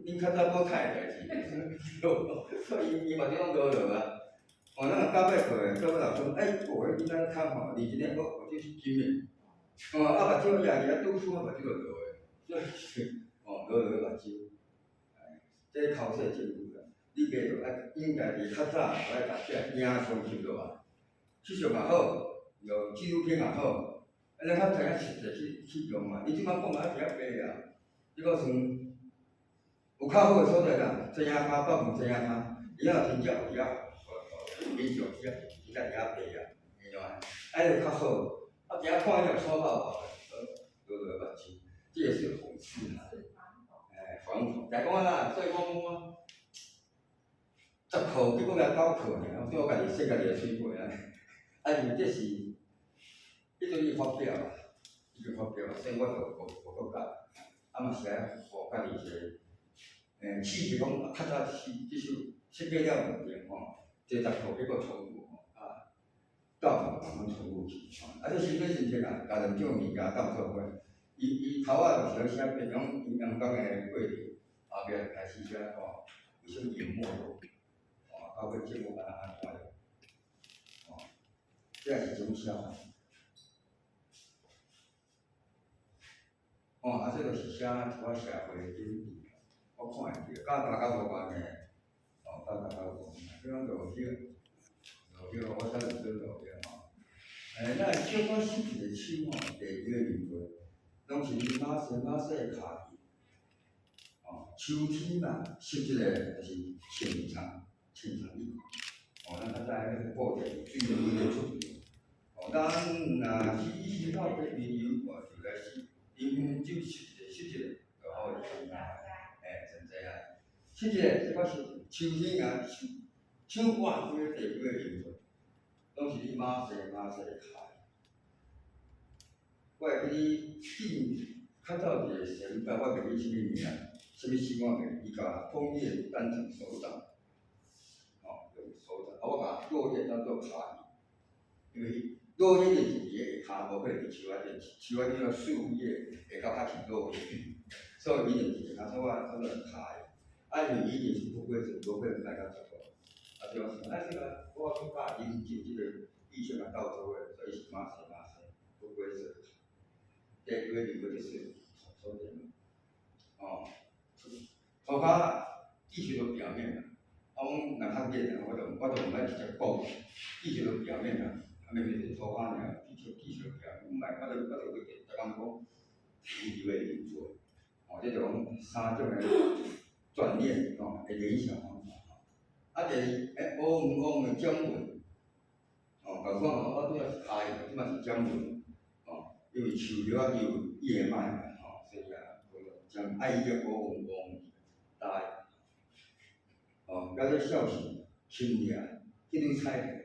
恁较早无睇代志，所以伊嘛即种落落啊。咱教尾课诶，教尾老师讲，迄囡仔看吼，2年我这是金诶，目睭也拄出目睭就落诶，所以落目睭，这考试真有啦。你继续应该是较早来读册，影相翕落来，翕相也好，有纪录片也好，咱较知影实际去用嘛。你即摆讲嘛一定要白啊，你讲算有较好诶所在啦，遮影骹、北门遮影骹，伊若真正有遐。民众只在遐白啊，明白？就较好，底下看了粗暴落目睭，这也是讽刺嘛。反讽，来讲啦，所以我10课结果才9课尔，所以我家己说家己诶嘴巴因为这是迄阵伊发表啊，所以我就无教，嘛是来互家己一个，试着讲较早即首设计了问题这10课结果重复到处慢慢重复去，这身体真正甲两种物件斗做伙，伊头仔就是写平常营养工诶过程，后壁开始写有啥研磨咯，到尾节目安看了，这也是一种写法。这就是写一寡社会经历，我看会着，甲大家无关诶，甲大家无关，比方路标，我才有做路标咱小可翕一个手第几个年岁，拢是你马细诶骹印，秋天嘛，翕一个就是青长印，咱较早迄个布条水流会出去，咱去到旅游就来翕，啉酒翕一个，就好真济啊，翕一个我是秋天啊，手腕几个第几个年岁。拢是你马细诶骹。我会记你较早一个前辈，我袂记啥物名，啥物时我袂，伊甲枫叶单成手掌，用手掌，我甲落叶当做骹印，因为落叶就是伊下骹无可能伫树仔顶，树仔顶个树叶会到较起落叶，所以伊就是拿做骹印，因为伊就是不规则，无可能来到这个。对啊，这个我去教研究这个意象啊到做诶，所以是马细，不规则。第几个年岁就是抽点涂骹艺术的表面啦，阮若较简单，我就毋爱直接讲艺术的表面啦，免就是涂骹尔，艺术的表面，我就逐工讲艺术的元素，这就讲3种诶专业会联想方法。第二，乌云掌纹，共款我拄仔是骹印，即嘛是掌纹，因为树叶仔有叶脉嘛，所以将爱伊个乌云搭，甲这孝顺亲热，迄种彩，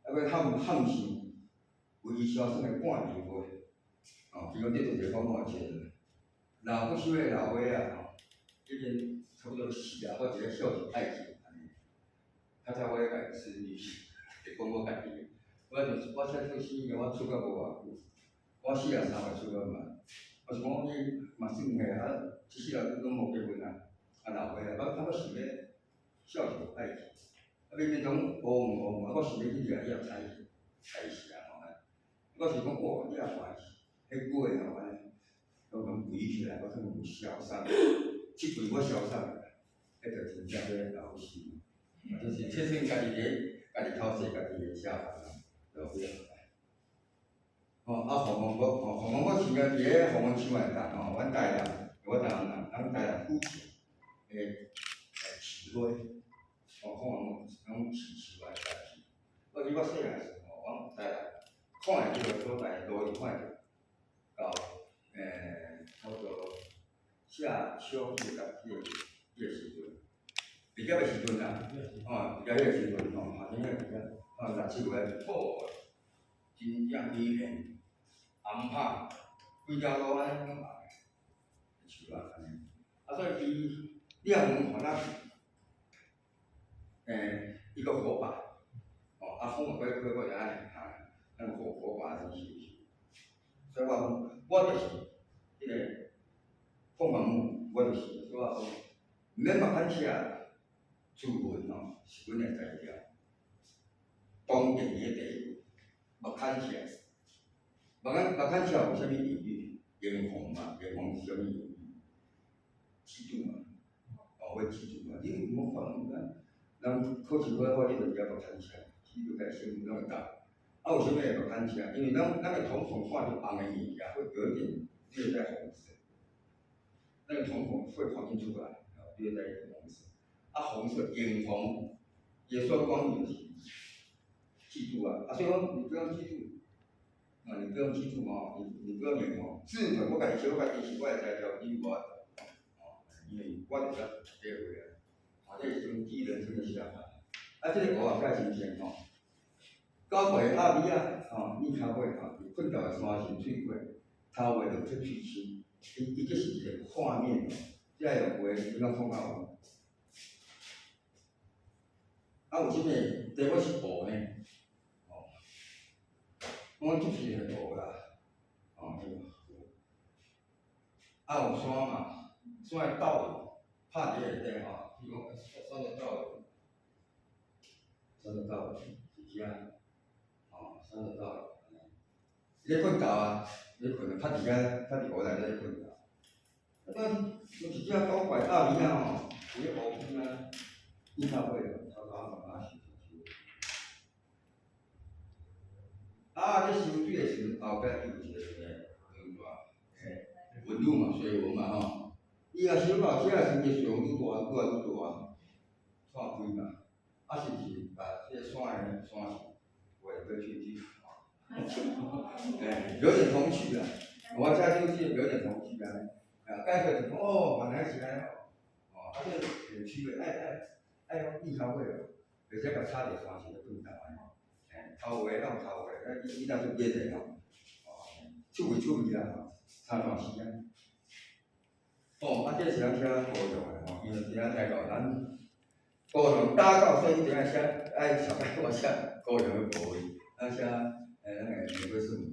要喊上为伊销算个半年花，其中这就是讲一个老不收的老花啊，已经差不多死啊，我一个孝顺爱情。较早我家己是女性，会讲我家己，我写做生个，我出甲无偌久，我43岁出甲嘛，我是讲你嘛算岁一世人拢无结婚啊，老岁我想要孝顺爱情，变种乌云，我想要去掠伊彩事啊我是讲哦，你也欢喜，迄句话吼安尼，都讲围起来，我可能有销送，即句我销送个，迄就真正要老实，就是切算家己家己偷势，家己个下班啦，就不要。吼，凤凰我是个伫咧凤凰乡内搭吼，阮台南，我台南附近诶市尾，凤凰拢市外家己。我记我细汉时吼，我有台南看的即个所在，路里看着到差不多下秋季甲迄个时阵，毕业的时阵啦，毕业的时阵吼，夏天个时阵，六七月好，真正一片。红拍，规条路安尼拢红个，树啊安尼。所以你也问看咱，伊个火把，风会过来安尼哈，咱火把真是。所以我就是迄个凤凰木，我就是所以讲，毋免目看车，出门吼是阮个材料，当电伊个第一，目看车。目看车有啥物意义？炎黄嘛，炎黄是啥物意义？记住嘛，会记住嘛。你唔好看咱考试考你就只目看车，记住该先那么大。为什么会目看车？因为咱个瞳孔看到红个物件会有点略带红色，那个瞳孔会跑进出来，略带一点红色。红色眼红，也算光明体，记住啊！所以讲你不要记住。你不用记住哦，你不要眼红。日本我家己写，我家己是我个材料，你无因为我就是这个啊，这是种技能性的想法。这个学也介新鲜吼。到尾阿米你头尾困到个山神喙过，头尾就出喙齿，伊这是一个画面，这个话应该看到有啥物？第我是学呢？我就是会学啦。有山嘛，山个倒拍伫个内底吼，比如讲山个倒是遮，山个倒，你困觉啊，你困拍伫屋内底困觉。有一只古怪鸭咪吼，伫咧湖边啊，伊头尾偷慢慢收。你收水个时阵，后壁伊有一个纹路嘛，水纹嘛吼。伊若收到遮个时阵，水纹愈大，愈来愈大，串开嘛。是毋是把这个山线画过去？有点童趣啊。我遮就是有点童趣啊。介绍是讲原来是安尼这个园区个爱用地头尾而且甲插着山线个对头安尼。头尾头尾，伊若做别个趣味啦，插段时间。这是咱遮高雄个因为今仔太高，咱高雄大到说一定要写，小白我写高雄个部位，写咱个玫瑰树，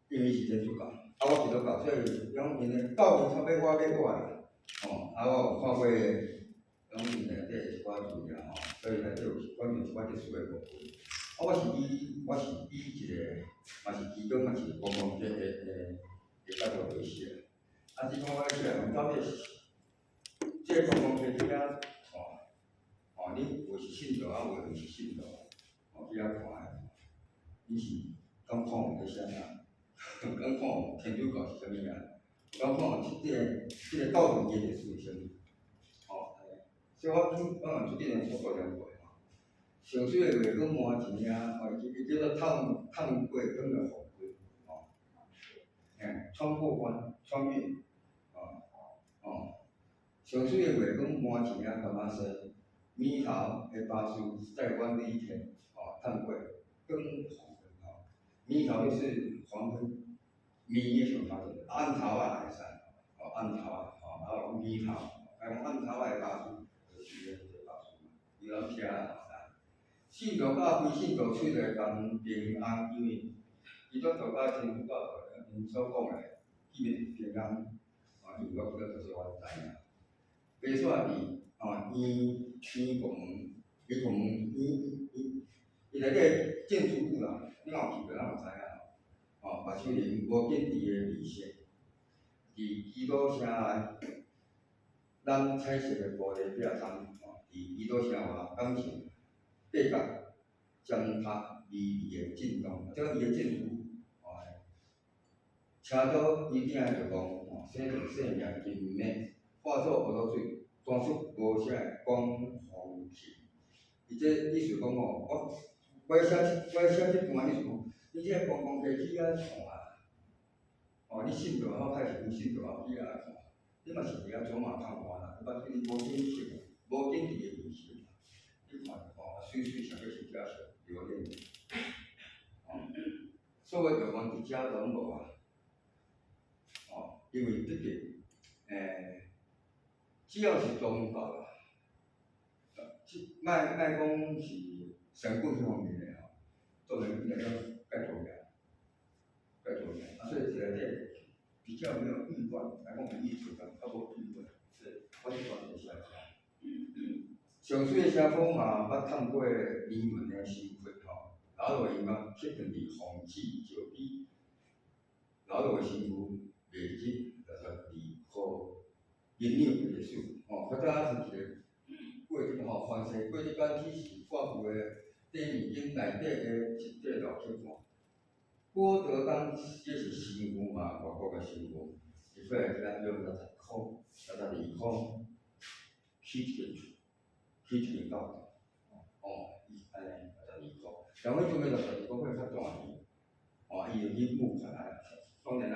因为是天主教，我基督教，所以讲因个教义差不多我啦，我有看过，讲因个这是我注意啦所以内底有关键是我特殊个部位。我是以一个，嘛是基督，嘛是公共个角度来写。是讲我写，到底是这公共个遮你有是信徒有毋是信徒，去遐看下，你是敢看有在啥啊？敢看天主教是啥物啊？敢看即个教堂耶稣是啥物？所以我出点人所了解上水个月光换钱伊叫做探过光个红龟，穿过关，穿越，上水个月光换钱干嘛说？米头的巴士在湾的一天，探过光黄昏米头就是黄昏，米也上头就是暗头也会使，暗头米头，暗头的巴士就是这个巴士嘛，伊拢听啦。信徒甲非信徒喙来共平安，因为基督徒甲天主教因所讲的见面平安，因为我觉得就是我知影。比如说伊内底建筑物啦，你若去过，咱就知影咯。哦，目睭灵无紧伫个眉线，伫基督城内，咱彩色个玻璃壁窗，哦，伫基督城外感受八角尖拍微微个震动，即个伊个振幅，哦，车道伊顶着光，哦，洗成细命金面，化作乌落水，传出无声个光风气。伊这意思讲哦，我写这段意思讲，你这观光客去遐看啊，哦，你信着好，歹势你信着好去遐看，你嘛是伫遐走马看花啦，目睭无紧翕，无紧伫个面翕，你看哦，水水上个是假色，留恋。哦，所有药丸伫遮拢无啊，哦，因为毕竟，只要是宗教啦，莫讲是神棍迄方面的吼，做人应该要介重要，介重要。所以这个比较没有预断来讲艺术的，较无预断，是我是讲一下。上水的车夫嘛，捌探过英文的新闻吼，老路因嘛刻定伫防止石比，老路的辛苦袂日就是靠引诱的术，吼，或者是一个。过这个吼，凡是过这间体系挂布的电影经内底的一块楼去看，郭德纲这是新妇嘛，外国个新妇，一过来只用60箍、62箍，起一间厝，起一间狗，哦，安尼62箍，然后迄阵个62箍块较大钱，哦，伊就去募款啊，当然啦，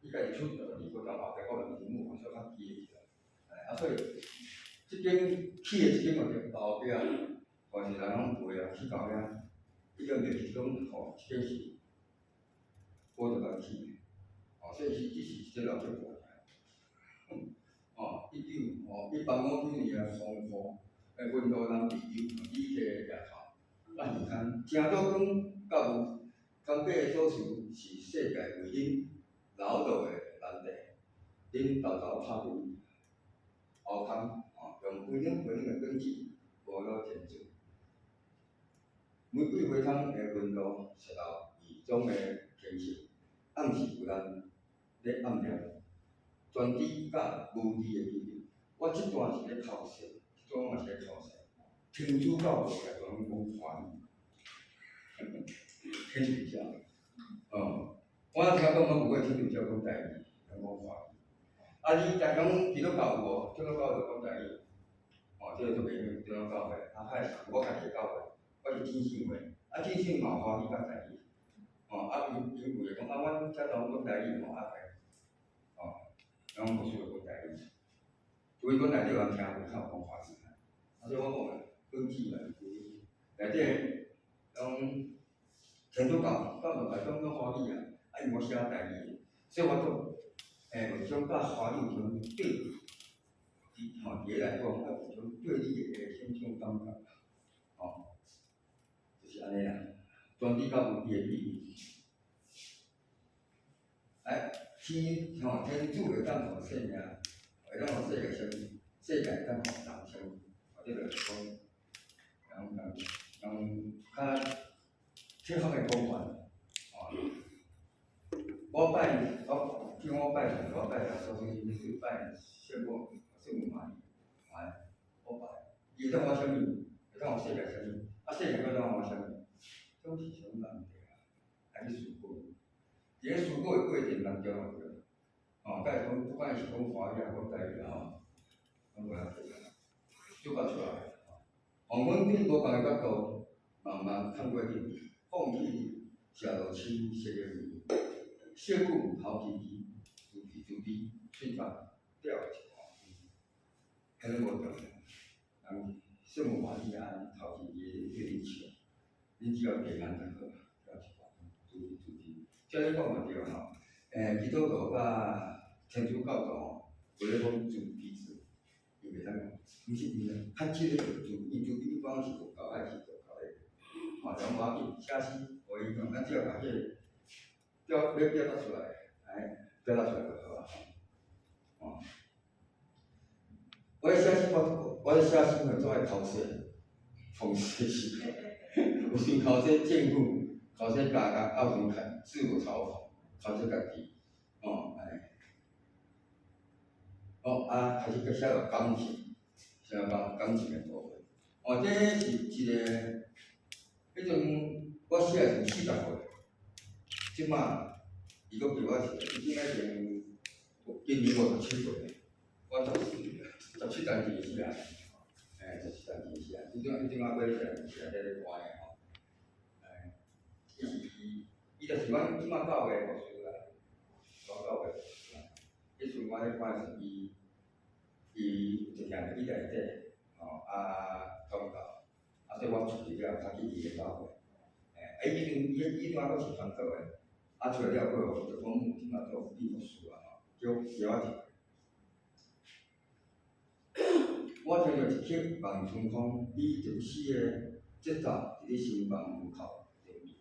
伊家己出62箍，但后壁可能是募款小较低个，啊，所以。即间起的即间嘛，就后壁，凡是人拢陪啊，去到遐，伊种就是讲吼，即间是郭德纲起的，哦，所以是只是一个老少大尔，哦，1852年的风波，温州人朋友李家夜头，咱看，正道讲教务，江北的所受是世界唯一老道的难题，恁豆豆拍开，后空。用规两的根基，无落天主。玫瑰花汤的温度、石头、异种的天色，暗示有人咧暗恋。全知甲无知的比喻，我这段是咧考试，这段嘛是咧考试。天主教无来讲讲华语，天主教，我听讲我有个天主教讲台语，讲华语。啊，你讲基督教有无？基督教就讲台语。哦，这个就袂对咱教会，海我家己的教会，我是真信会，真信嘛欢喜甲台语，因为讲阮遮拢讲台语吼，拢无需要讲台语，除非讲内底有人听有较有讲华语，所以我讲根基嘛，内底拢天主教来讲华语啊，因为我写台语，所以我都有种甲华语有种对。吼，伊来讲，有种对立的现象感觉，就是安尼啦。专指甲无知的比喻，天主会当互生命，会当互世界生命，世界会当互人生命，这就是讲，较贴合的讲法。我拜神，我拜耶稣，就是拜圣母玛利。我拜，伊会当我啥物？会当我世界啥物？世界会当我啥物？种是上难题啊，还是思考。伫个思考的过程当中啊，甲伊讲，不管是讲华语啊，讲台语啊，拢无遐对啊，就讲出来。阮对无共个角度，慢慢看过去，放弃写落青色个面，小骨头皮，自闭，嘴巴掉一块，迄个无重要。圣母玛利亚头前伊对恁笑，恁只要平安就好，了一块，自闭。这你讲嘛对吼，基督徒甲天主教徒吼，有咧讲自闭子，伊袂当讲，毋是伊咧，较即个自闭一般是佛教爱是佛教的，然后无要紧，写诗无影响，咱只要把迄个表达出来，表达出来就好啊。我咧写诗会做爱考试，风湿时，有时考试政府考试家奥运看自我嘲讽，考试家己，安尼。开始写到感情，写到感情的部分。这是一个，迄阵我写是40岁，即马伊阁比我是，伊即摆已今年我17岁，我17当前是啊，17当前是啊，伊阵仔过是咧关的吼，伊就是阮即马教的牧师啦，我教的牧师啦，迄阵我咧关是伊就徛伫伊内底，宗教，所以我出去了，较去伊的教会，伊阵还阁是传道的，出来了后就讲即马做闭牧师啊，叫我听。我听到一曲望春风，伊就死的节奏伫咧新房门口上面。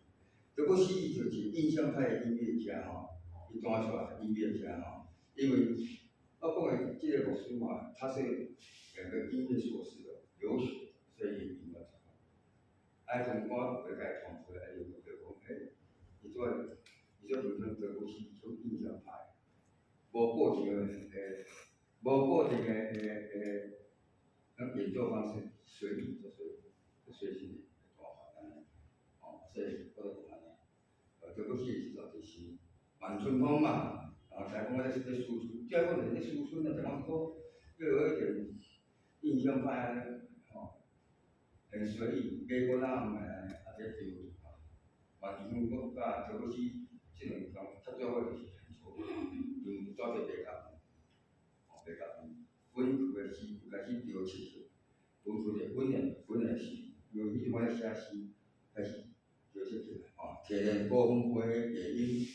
德国斯伊就是印象派的音乐家吼，伊弹出来的音乐家吼，因为我讲的即个牧师嘛，他是2个音乐硕士的留学，所以音乐从我回来传出来，就讲，伊做就像德国斯做印象派，无固定的演奏方式，随意就随性的弹法安尼，所以我就讲安尼。德国斯的时候就是望春风嘛，再讲咧思春，再讲咧思春啊，就讲说又有一点印象派很随意，美国人这就望春风甲德国斯即两种较少的就是很错，因为早就袂合，袂合。阮有个诗开始调起去，阮有一个本来诗，因为迄阵我咧写诗，开始调起起来，铁链高峰飞夜莺，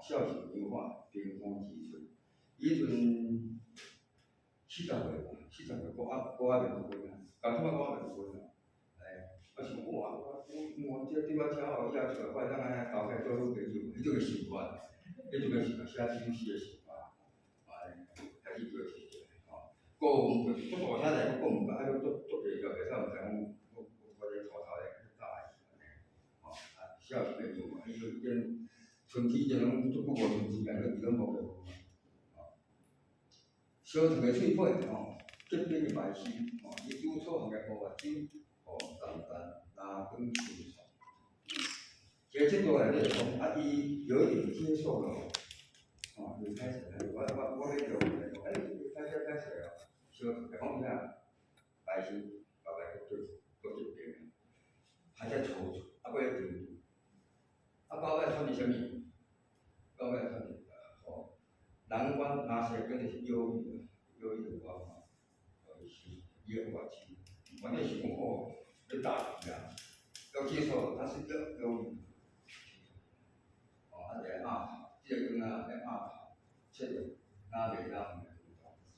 笑尽年华，冰封几春。伊迄阵40岁吧，40岁，我还袂结婚啊，到即摆我还袂结婚啊，我想哇，我这对我挺好，以后出来我当安尼交界做好朋友，迄种个习惯，写这首诗的习惯，开始调起起来，高峰飞，我大声来，我讲毋敢，做袂了，袂使毋知讲我咧头咧教下伊，笑尽年华，伊就已经春天就拢足久无春天，伊拢无结婚嘛，小长个喙尾结冰个白丝，伊拄错行个乌目睭，淡淡拉长春爽。其实这段内底讲，伊有一点接受了，就开始了，我咧就开始了，小长个讲啥，白丝白个做结冰，还在踌躇，还佫咧停住，到尾穿是啥物？到尾穿是南关那些跟的是忧郁的文化，伊个外形，我那是讲要打平啊，要接受，但是忧郁。来压，即个讲啊来压，切着压袂压，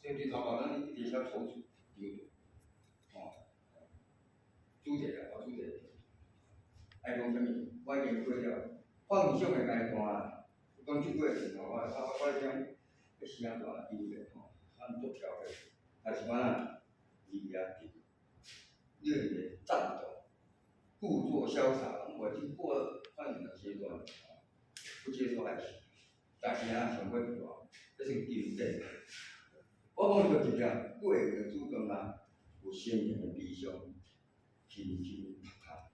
所以对头壳咱一直在踌躇，丢主题啊，主题，爱讲啥物？我已经过了，幻想的阶段啦，讲即过时候，我讲要时间段优劣咱做调的，但是我伊也定，热烈战斗，故作潇洒，我已经过了幻想的阶段。不接受爱情，但是上尾一段，这是经典。我讲一个一点，过个主动啊，有鲜明的悲伤，轻轻拍拍。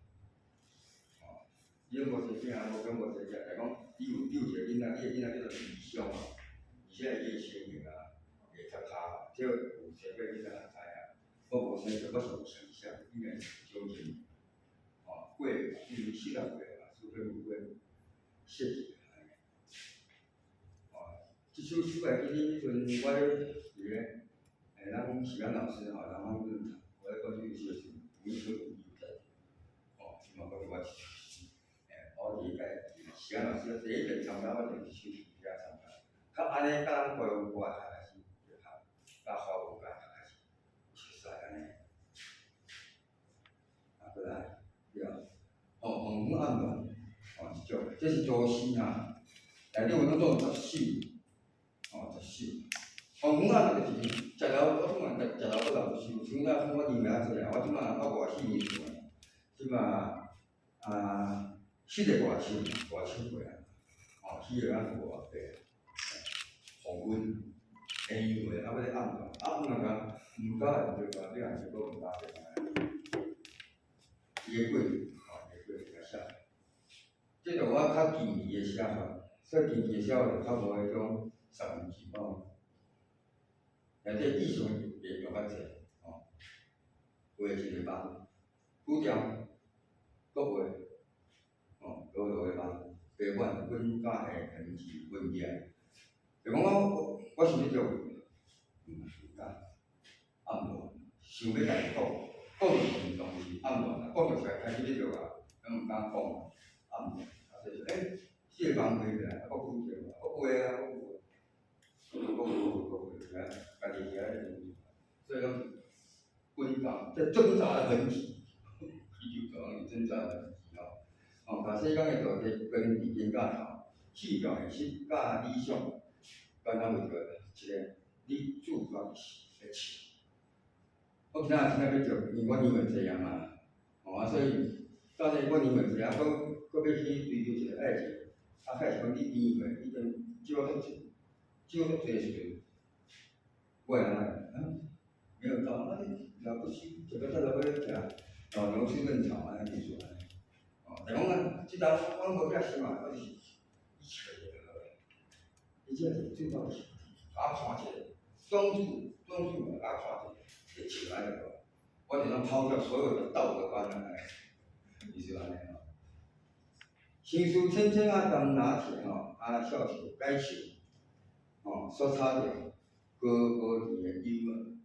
伊无一只，无讲无一只，来讲，伊有一个囡仔，伊个囡仔叫做悲伤而且伊个鲜明会拍拍，这有生过囡仔知影。我无生过，我是有想象，应该是少年。过，因为40岁啊，除非有过设计。即首诗来记哩，迄阵我咧伫咧，咱许安老师南方论坛，我咧讲这个时阵，有时有意见，希望讲我一首诗，我理解许安老师第一遍参加，我就一首诗来参加，较安尼甲咱培养我开始就较好有开始，熟悉安尼，过来，了，黄昏暗暖，一种，这是作诗哈，内底有当做10首。14，黄昏暗就是食了，我即满食了我老是想，像我年龄做啊，我即满我54年做啊，即满7个外手过啊，哦，起个咱过啊，对，红温，下暝话啊，要咧暗顿，暗顿甲毋敢就讲你若是搁毋打电话，伊会过，吼，会过会写。即个我较近期的写法，说近期的写法就较无迄种10年前吼，内底意思会用较济，吼，画一个网，古条，国画，吼，落落个网，白板本甲下痕字文字。就讲我想要做，毋敢，暗乱，想要家己讲，讲就是当是暗乱啦，讲就出来开始咧做啊，咱毋敢讲，暗乱，啊就是这个网画起来，啊，佫古条，佫画啊，佫画，家己写咧，所以讲本港这挣扎的痕迹，伊就讲挣扎的痕迹吼，哦，把世间的道理跟理念架头，去掉现实甲理想。刚刚为着一个你主发的事，我今仔要做，因为我年岁济啊嘛，吼啊，所以到底我年岁济啊，佫要去追求一个爱情，啊，开始讲你年岁已经少足济，少足济时阵，我会没有到，那你了不起，这个在那边讲，老牛吃嫩草啊，意思啊，哦，但讲啊，即单我无遐想啊，我就是一切的。伊只是最高是，甲我看一个，专注甲我看一个，会起来了，我就能抛掉所有的道德观啊，意思安尼吼。心事千千啊，当拿铁吼，啊笑笑解笑，吼所差着高甜的幽默，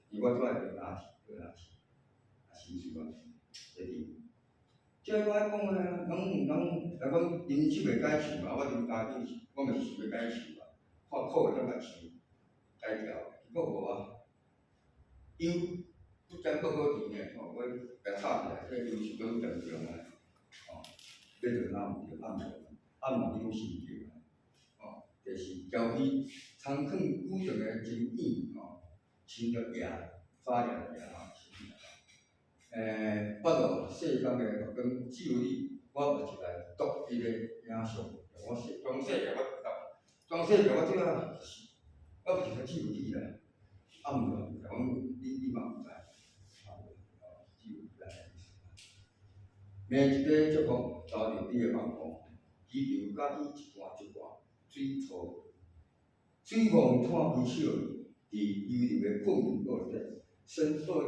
因我做爱着拿铁，啊心事啊，会滴。即我爱讲啊，人来讲人生袂解受嘛，我啉咖啡，我嘛是想要解受嘛，看苦的才甲受解掉，结果无啊，忧不但佫好甜的，吼，我甲插起来，这忧是佫严重啊，吼，要着哪毋着暗暝你讲心着啊，吼，就是交起苍垦古城的真意，吼，亲着夜发热的夜吼。八路世间的跟只有你，我就来读伊个影像，我是装世界我读，装世界我即个是，我就是只有你啦，暗暝就讲你嘛毋知，只有你啦。每一个祝福找着你的梦想，祈求家己一罐一罐水土，水房摊开小，伫幽柔的困眠腭底，腭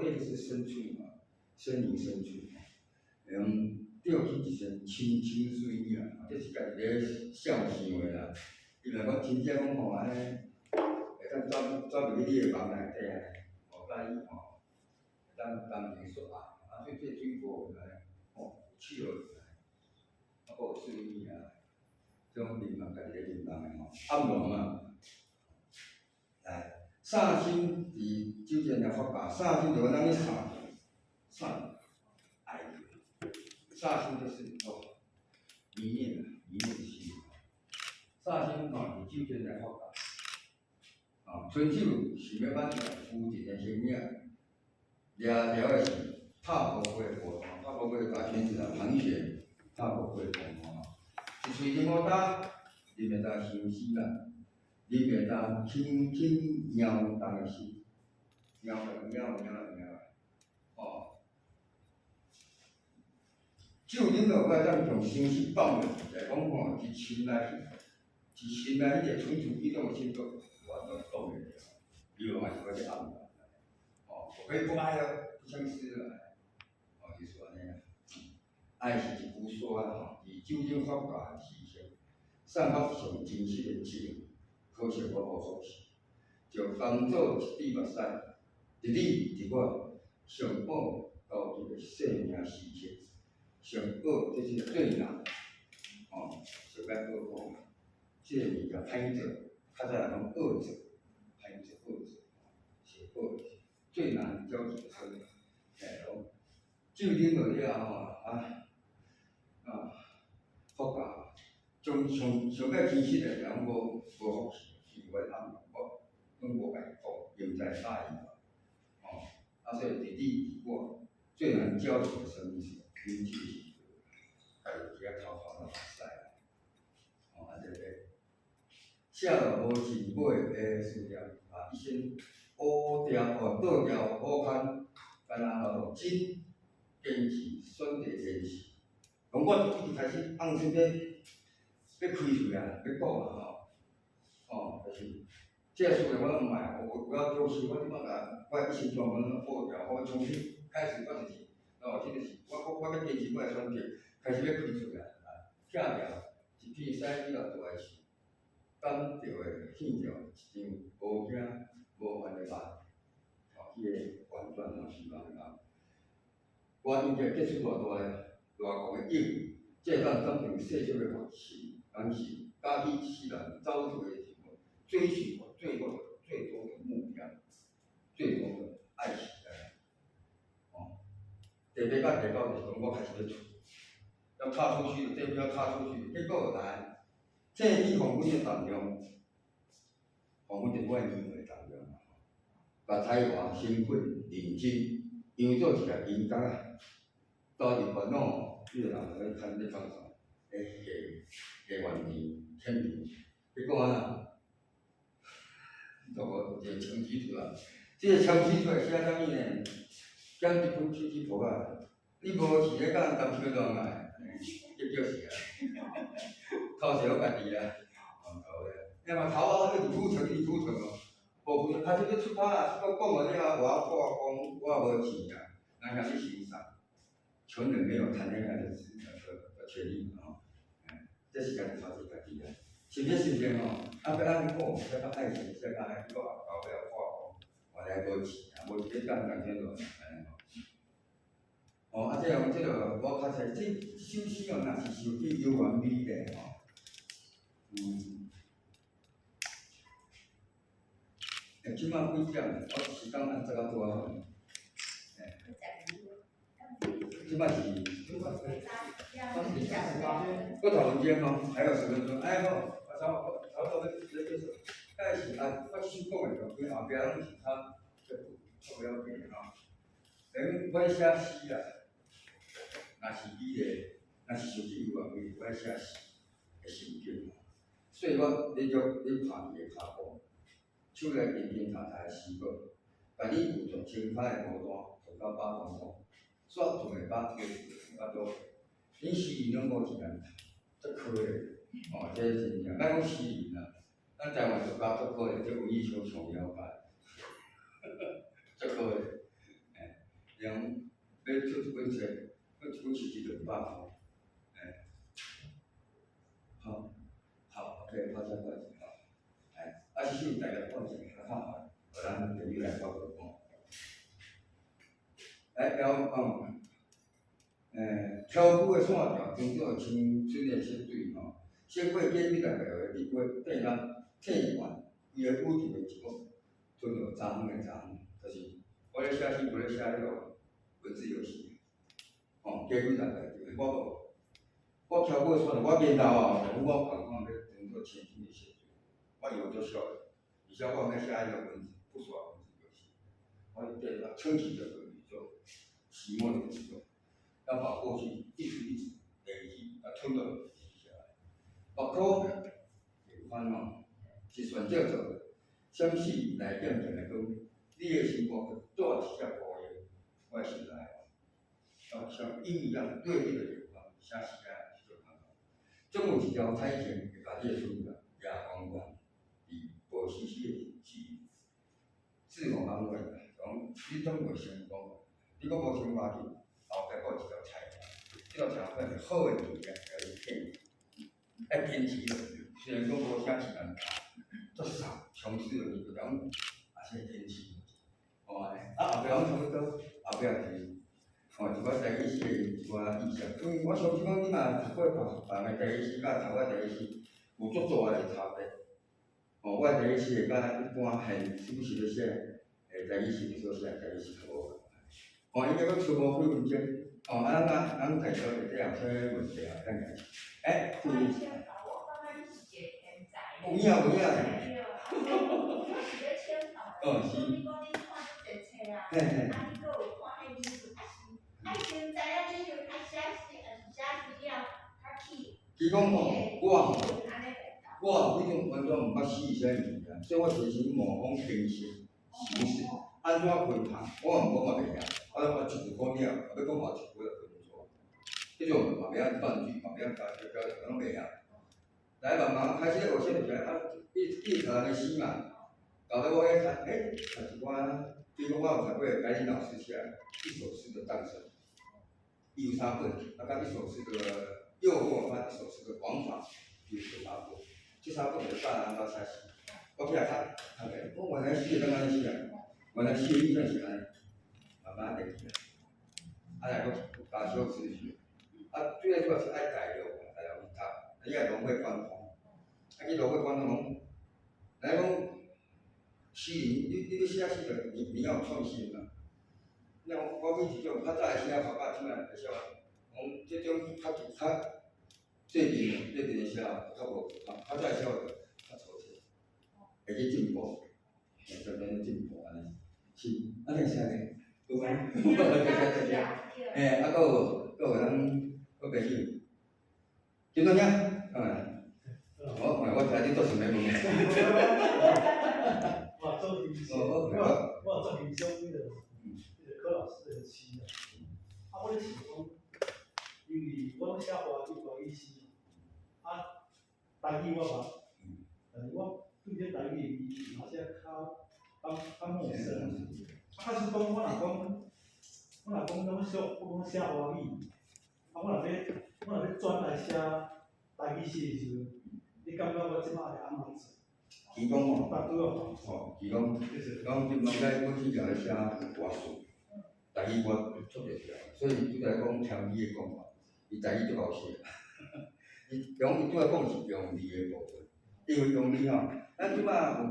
底就是深处嘛。深入深处，钓起一身清清水影，这是家己咧想想的啦。因为我真正讲吼安尼，会当走入去你的房内底啊，无介意吼，会当当面说啊，啊对这水果安尼，吼笑落来，啊佫有水影啊，这种眠梦家己咧眠梦的吼，暗暝嘛，来，三心伫酒店了发达，三心就讲咱咧三。爱，煞星就是迷恋心。煞星吼是酒店来发达，春秋是要挽着夫人的形影，了的是踏步过河，踏步过大圈子啊，螃蟹踏步过河一喙啉好干，啉袂当伤心啦，啉袂当轻轻摇动的心，摇，吼。酒啉落，我当从心息放落去，来讲吼，一心内迄个蠢蠢欲动的心都完全动袂了，伊嘛是我咧暗暝，吼，可以不爱哦，不相思了，吼，就是安尼啊。爱是一句说啊，吼，以酒精发达的事情，散发上真实的情，可惜我无所起，就当作一滴目屎，一滴伫我上好交集的生命时刻。上恶这是最难，上该恶讲，这个物件歹做，较早人讲恶做，歹做恶做，是恶最难交集的生命。酒啉落了福家，上该真实的人无福气，因为暗我拢无甲伊讲，应在答应所以伫你我最难交集的生命是。运气是，家己去遐偷看到熟悉啦，安尼个。写无钱买的事业，伊先乌条倒条乌空，干那吼真坚持选择坚持。讲我一直开始放心要开喙啊，要讲啊就是这个事业我拢毋爱，我要做事，我即摆甲我一生全部拢报掉，我重新开始，我就是即个是我要坚持我的选择，开始要开出来，拆掉一片屎以后就来是。感到的现象一张无惊无烦的目，迄个完全嘛是安尼啊。我应该结出偌大个影，这当zam定世俗的学习，但是家己世人走出的时候，追求最多的目标，最多的爱情第八到第九就是讲我开始要踏出去，这不要踏出去，结果来。这去红阮的当中，红阮就是我年岁当中，把才华、兴奋、认真，因为做一个演讲啊，到日本哦，迄个人去看咧讲啥，下完年签名，结果啊，就无一个枪指出来，这个枪指出来写啥物呢？减一分70%啊！你无是咧甲人谈小恋爱，结叫是啊。靠是我家己啦，因为头啊，一直吐槽，部分开始要出拍啊，我讲完了，我无钱啊，人向你欣赏，穷人没有谈恋爱的权利这是家己靠自家己啊。身边要安尼讲，要爱情，要安尼，我后尾我来无钱啊，无钱干人天落安尼这样我较才首先若是受去游玩美的即摆几点？我时间按这个多好？即摆是不讨论间还有10分钟。好，差不多要结束。但是我先讲个，因后壁拢是不要紧我写诗啊，若是若是受去游玩美，我写诗会心境所以我你拍伊个骹步。手来认真读读思考，把你有着清彩的孤单从到把风光，煞从会把艺术到做。恁诗人拢无一人足可的，这真正。咱讲诗人啦，咱台湾作家足可的，这文艺上了解，足可的，人要出一本册，一本诗就200块，好，OK，好，再见。是大家放心较好，互咱朋友来交流挑舞的线条当做青春的线对小过建立大概有你过对咱体完，伊个舞条的一个做着杂的，就是我咧写诗，我咧写迄个文字游戏，加几大概我挑舞的线条，我面头我讲要当做青春的线对，我以后做小的。而且我们下一个文字不说文字游戏，我对它撑起这个宇宙，期末的宇宙，要把过去一直累积吞了下来。包括有烦恼是选择者，相信来验证来讲，你的生活多一下考验，我是来，要像鹰一样锐利的眼光，下时间去做看法。总有一条彩线会把你的出的也光光。无时时是自我安慰，讲你总袂成功，你讲无成功去，后壁佫有一条菜，这条菜可能好的物件要去骗，要坚持落去。虽然讲无啥时间，做啥尝试落去，就讲也是坚持。安尼，后壁差不多，后壁是一个第一诗的一寡意象，因为我相信讲你若读过别个第一诗，甲读我第一诗有足大个差别。我第一诗会甲一般是不是咧写？第一诗所写第一诗较无。应该讲初步几分钟。咱在座的这样些问题啊，咱个。注意。有影。是。嘿嘿。爱先知影这首较写诗，还是写诗了，是讲吼，我迄种完全毋捌死啥物件，所以我随时模仿平时形式，安怎开拍，我嘛袂晓，我一句讲了，要讲好一句就分错，迄种嘛袂晓断句，嘛袂晓加标准，拢袂晓。来慢慢开始咧学习就起来，伊头个死嘛，搞得我迄读，读一寡，比如讲我有读过白领老师写一首诗的诞生，伊有三本，甲一首诗的诱惑，甲一首诗的王法，伊有三本，这三本就是教人安怎写诗。我起来读个，我原来诗会当安尼写，原来诗的意象是安尼，慢慢练起来，来搁加小词句，最主要是爱改良，去读，你爱融会贯通。去融会贯通，来讲诗人，你写诗着你要有创新嘛。那我每一种较早的写法，即摆会写，讲即种较最近的写法较无，较早的写法较粗浅，会去进步，逐年进步安尼。是，安尼写咧，有无？搁有咱朋友，金东兄，我知你做什么物？我做营销，我做营销柯老师的诗啊，我咧想讲，因为我写华语诗，台语我嘛，但是我对这台语语嘛写较陌生。是讲我若讲咱写华语，我若要转来写台语诗的时阵，你感觉我即摆会安怎做？其讲其讲金龙在过去就来写话术，台语我做袂出来，所以拄来讲听你的讲法，伊台语足够写，伊拄来讲是用字的部分，因为用字吼，咱即摆有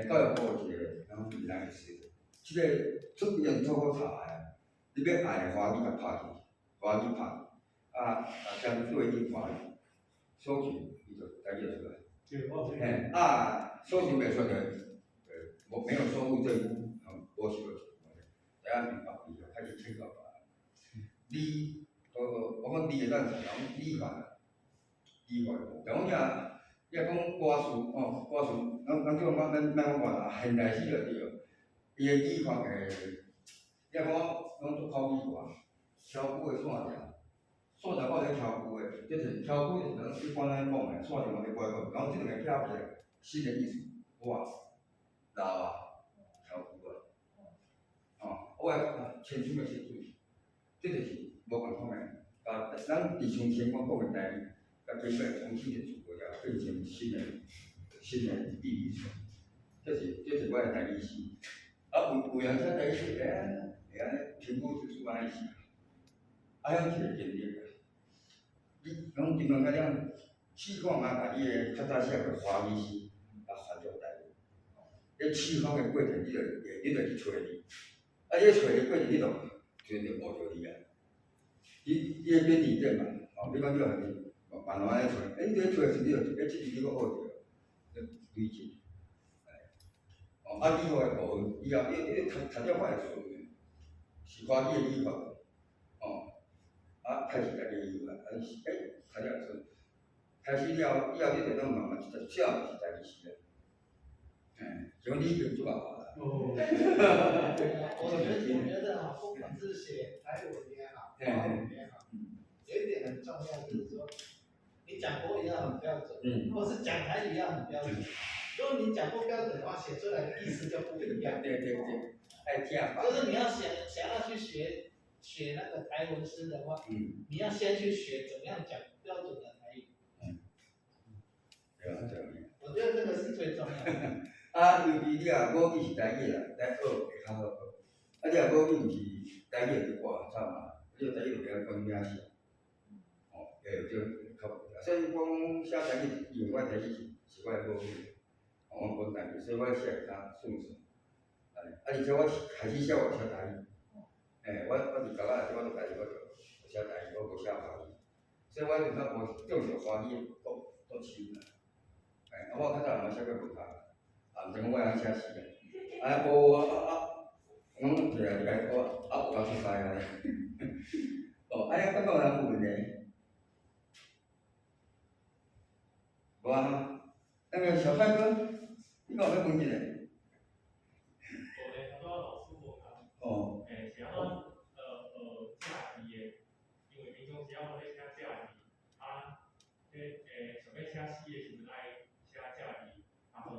教育部一个讲闽南的诗，即个出名足好查的，你要爱华语甲拍去，华语拍，将做一定华语，搜寻伊就台语出来。搜寻袂出来，我没有收入这一步，我是大家明白一下，开始清楚吧。你，我讲你会当讲理法，比如讲讲歌词，歌词，咱讲话，现代诗就对，伊个理法你讲做口语化，挑鼓的线条。线条我咧挑鼓的，即是挑鼓就是一般咱讲的，线条嘛咧拐拐，然后即两个跳起来，新的意思，哇，老啊，挑鼓啊，我来清楚个清楚，即就是无共款的，咱伫从前我讲的台语，甲经过重新的组合了，变成新的意义出来，这是我的台语诗，有人写台语诗，会安尼评估指数安尼写，遐是经历个。你讲金龙甲咱试看嘛，把你个较早写个华语诗，翻做台语。你试看个过程，你着去找字，你找个过程，你着学着字啊。你个编字典嘛，比如讲你学字，慢慢安尼找，你找个时你着即字你搁学着，累积。理化个部分，以后你读了法会输，是华语个理法。开始家己有啦，读了是，开始了以后你就当慢慢一只少是家己诗啊，像你就做啊。我觉得啊，不管是写台文也好，华文也好，有一点很重要，就是说，你讲国语要很标准，或是讲台语要很标准。如果你讲不标准的话，写出来的意思就不一样。对，爱听吧。就是你要想要去学那个台文诗的话，你要先去学怎么样讲标准的台语。对。我觉得这个是最重要的。尤其你母语是台语啦，来学会较好。你母语毋是台语就挂惨嘛，你台语就袂晓讲名声。就较无。所以讲写台语，因为我台语是我母语，我讲台语，所以我写较顺顺。而且我开始写我写台语。我伫高仔我都家己我就写台语，我无写华语，所以我就较无重视华语国深啦。我较早嘛写过文学，毋知讲我会写诗个，无讲一下就甲我搞出师安尼。安尼感觉有人有问题？无啊，那个小帅哥，你讲要问一个。哦。是啊，假期的，因为平常时啊，我咧写假期，啊，想要写诗的时阵爱写假期，啊好。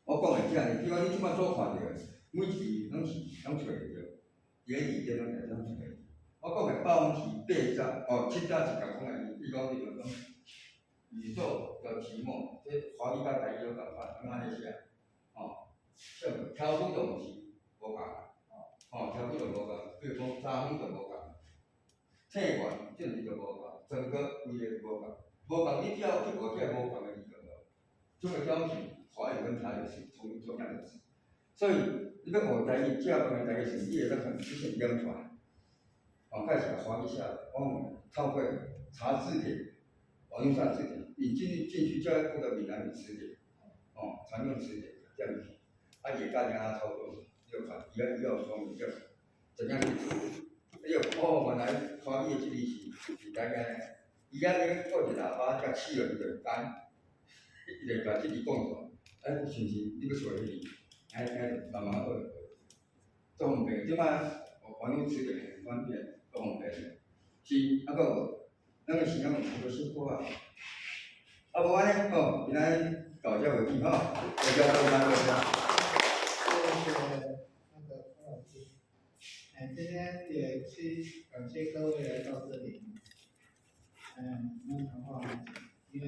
我讲的假期，比如你即摆所看到的，每一字拢找会着，伊个字典拢会找会。我讲的百分之7早是共讲的，比如讲你就讲宇宙的题目，这华语甲台语都共款，拢安尼写，哦，像挑选就毋是无共啊，哦，挑选就无共，比如讲查访就无共，测验这字就无共，整个规个无共，无共你只要去学这无共的字就好，这个标题华语跟台语是同样的字，所以你要学台语，正版的台语是你会当很直线讲出来。开始华语下来，我们透过查字典，网络上字典，你进去教育部的闽南语词典，常用词典这样子，也教大家操作，要看，也要说明要怎样去做。原来华语的这里是大概，伊仔咧过一喇叭，甲试了伊就干，伊就把这里讲出来，是毋是你要做迄个？慢慢学，做方便，即摆网络词典很方便。方便，是，啊个，咱个时间有多小可啊？无安尼，今仔到这为止吼，大家多加多加。谢谢那个柯老师，今天也去感谢各位来到这里。那的话，因为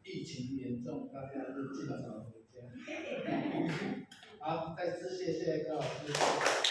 疫情严重，大家是尽早回家。好，再次谢谢柯老师。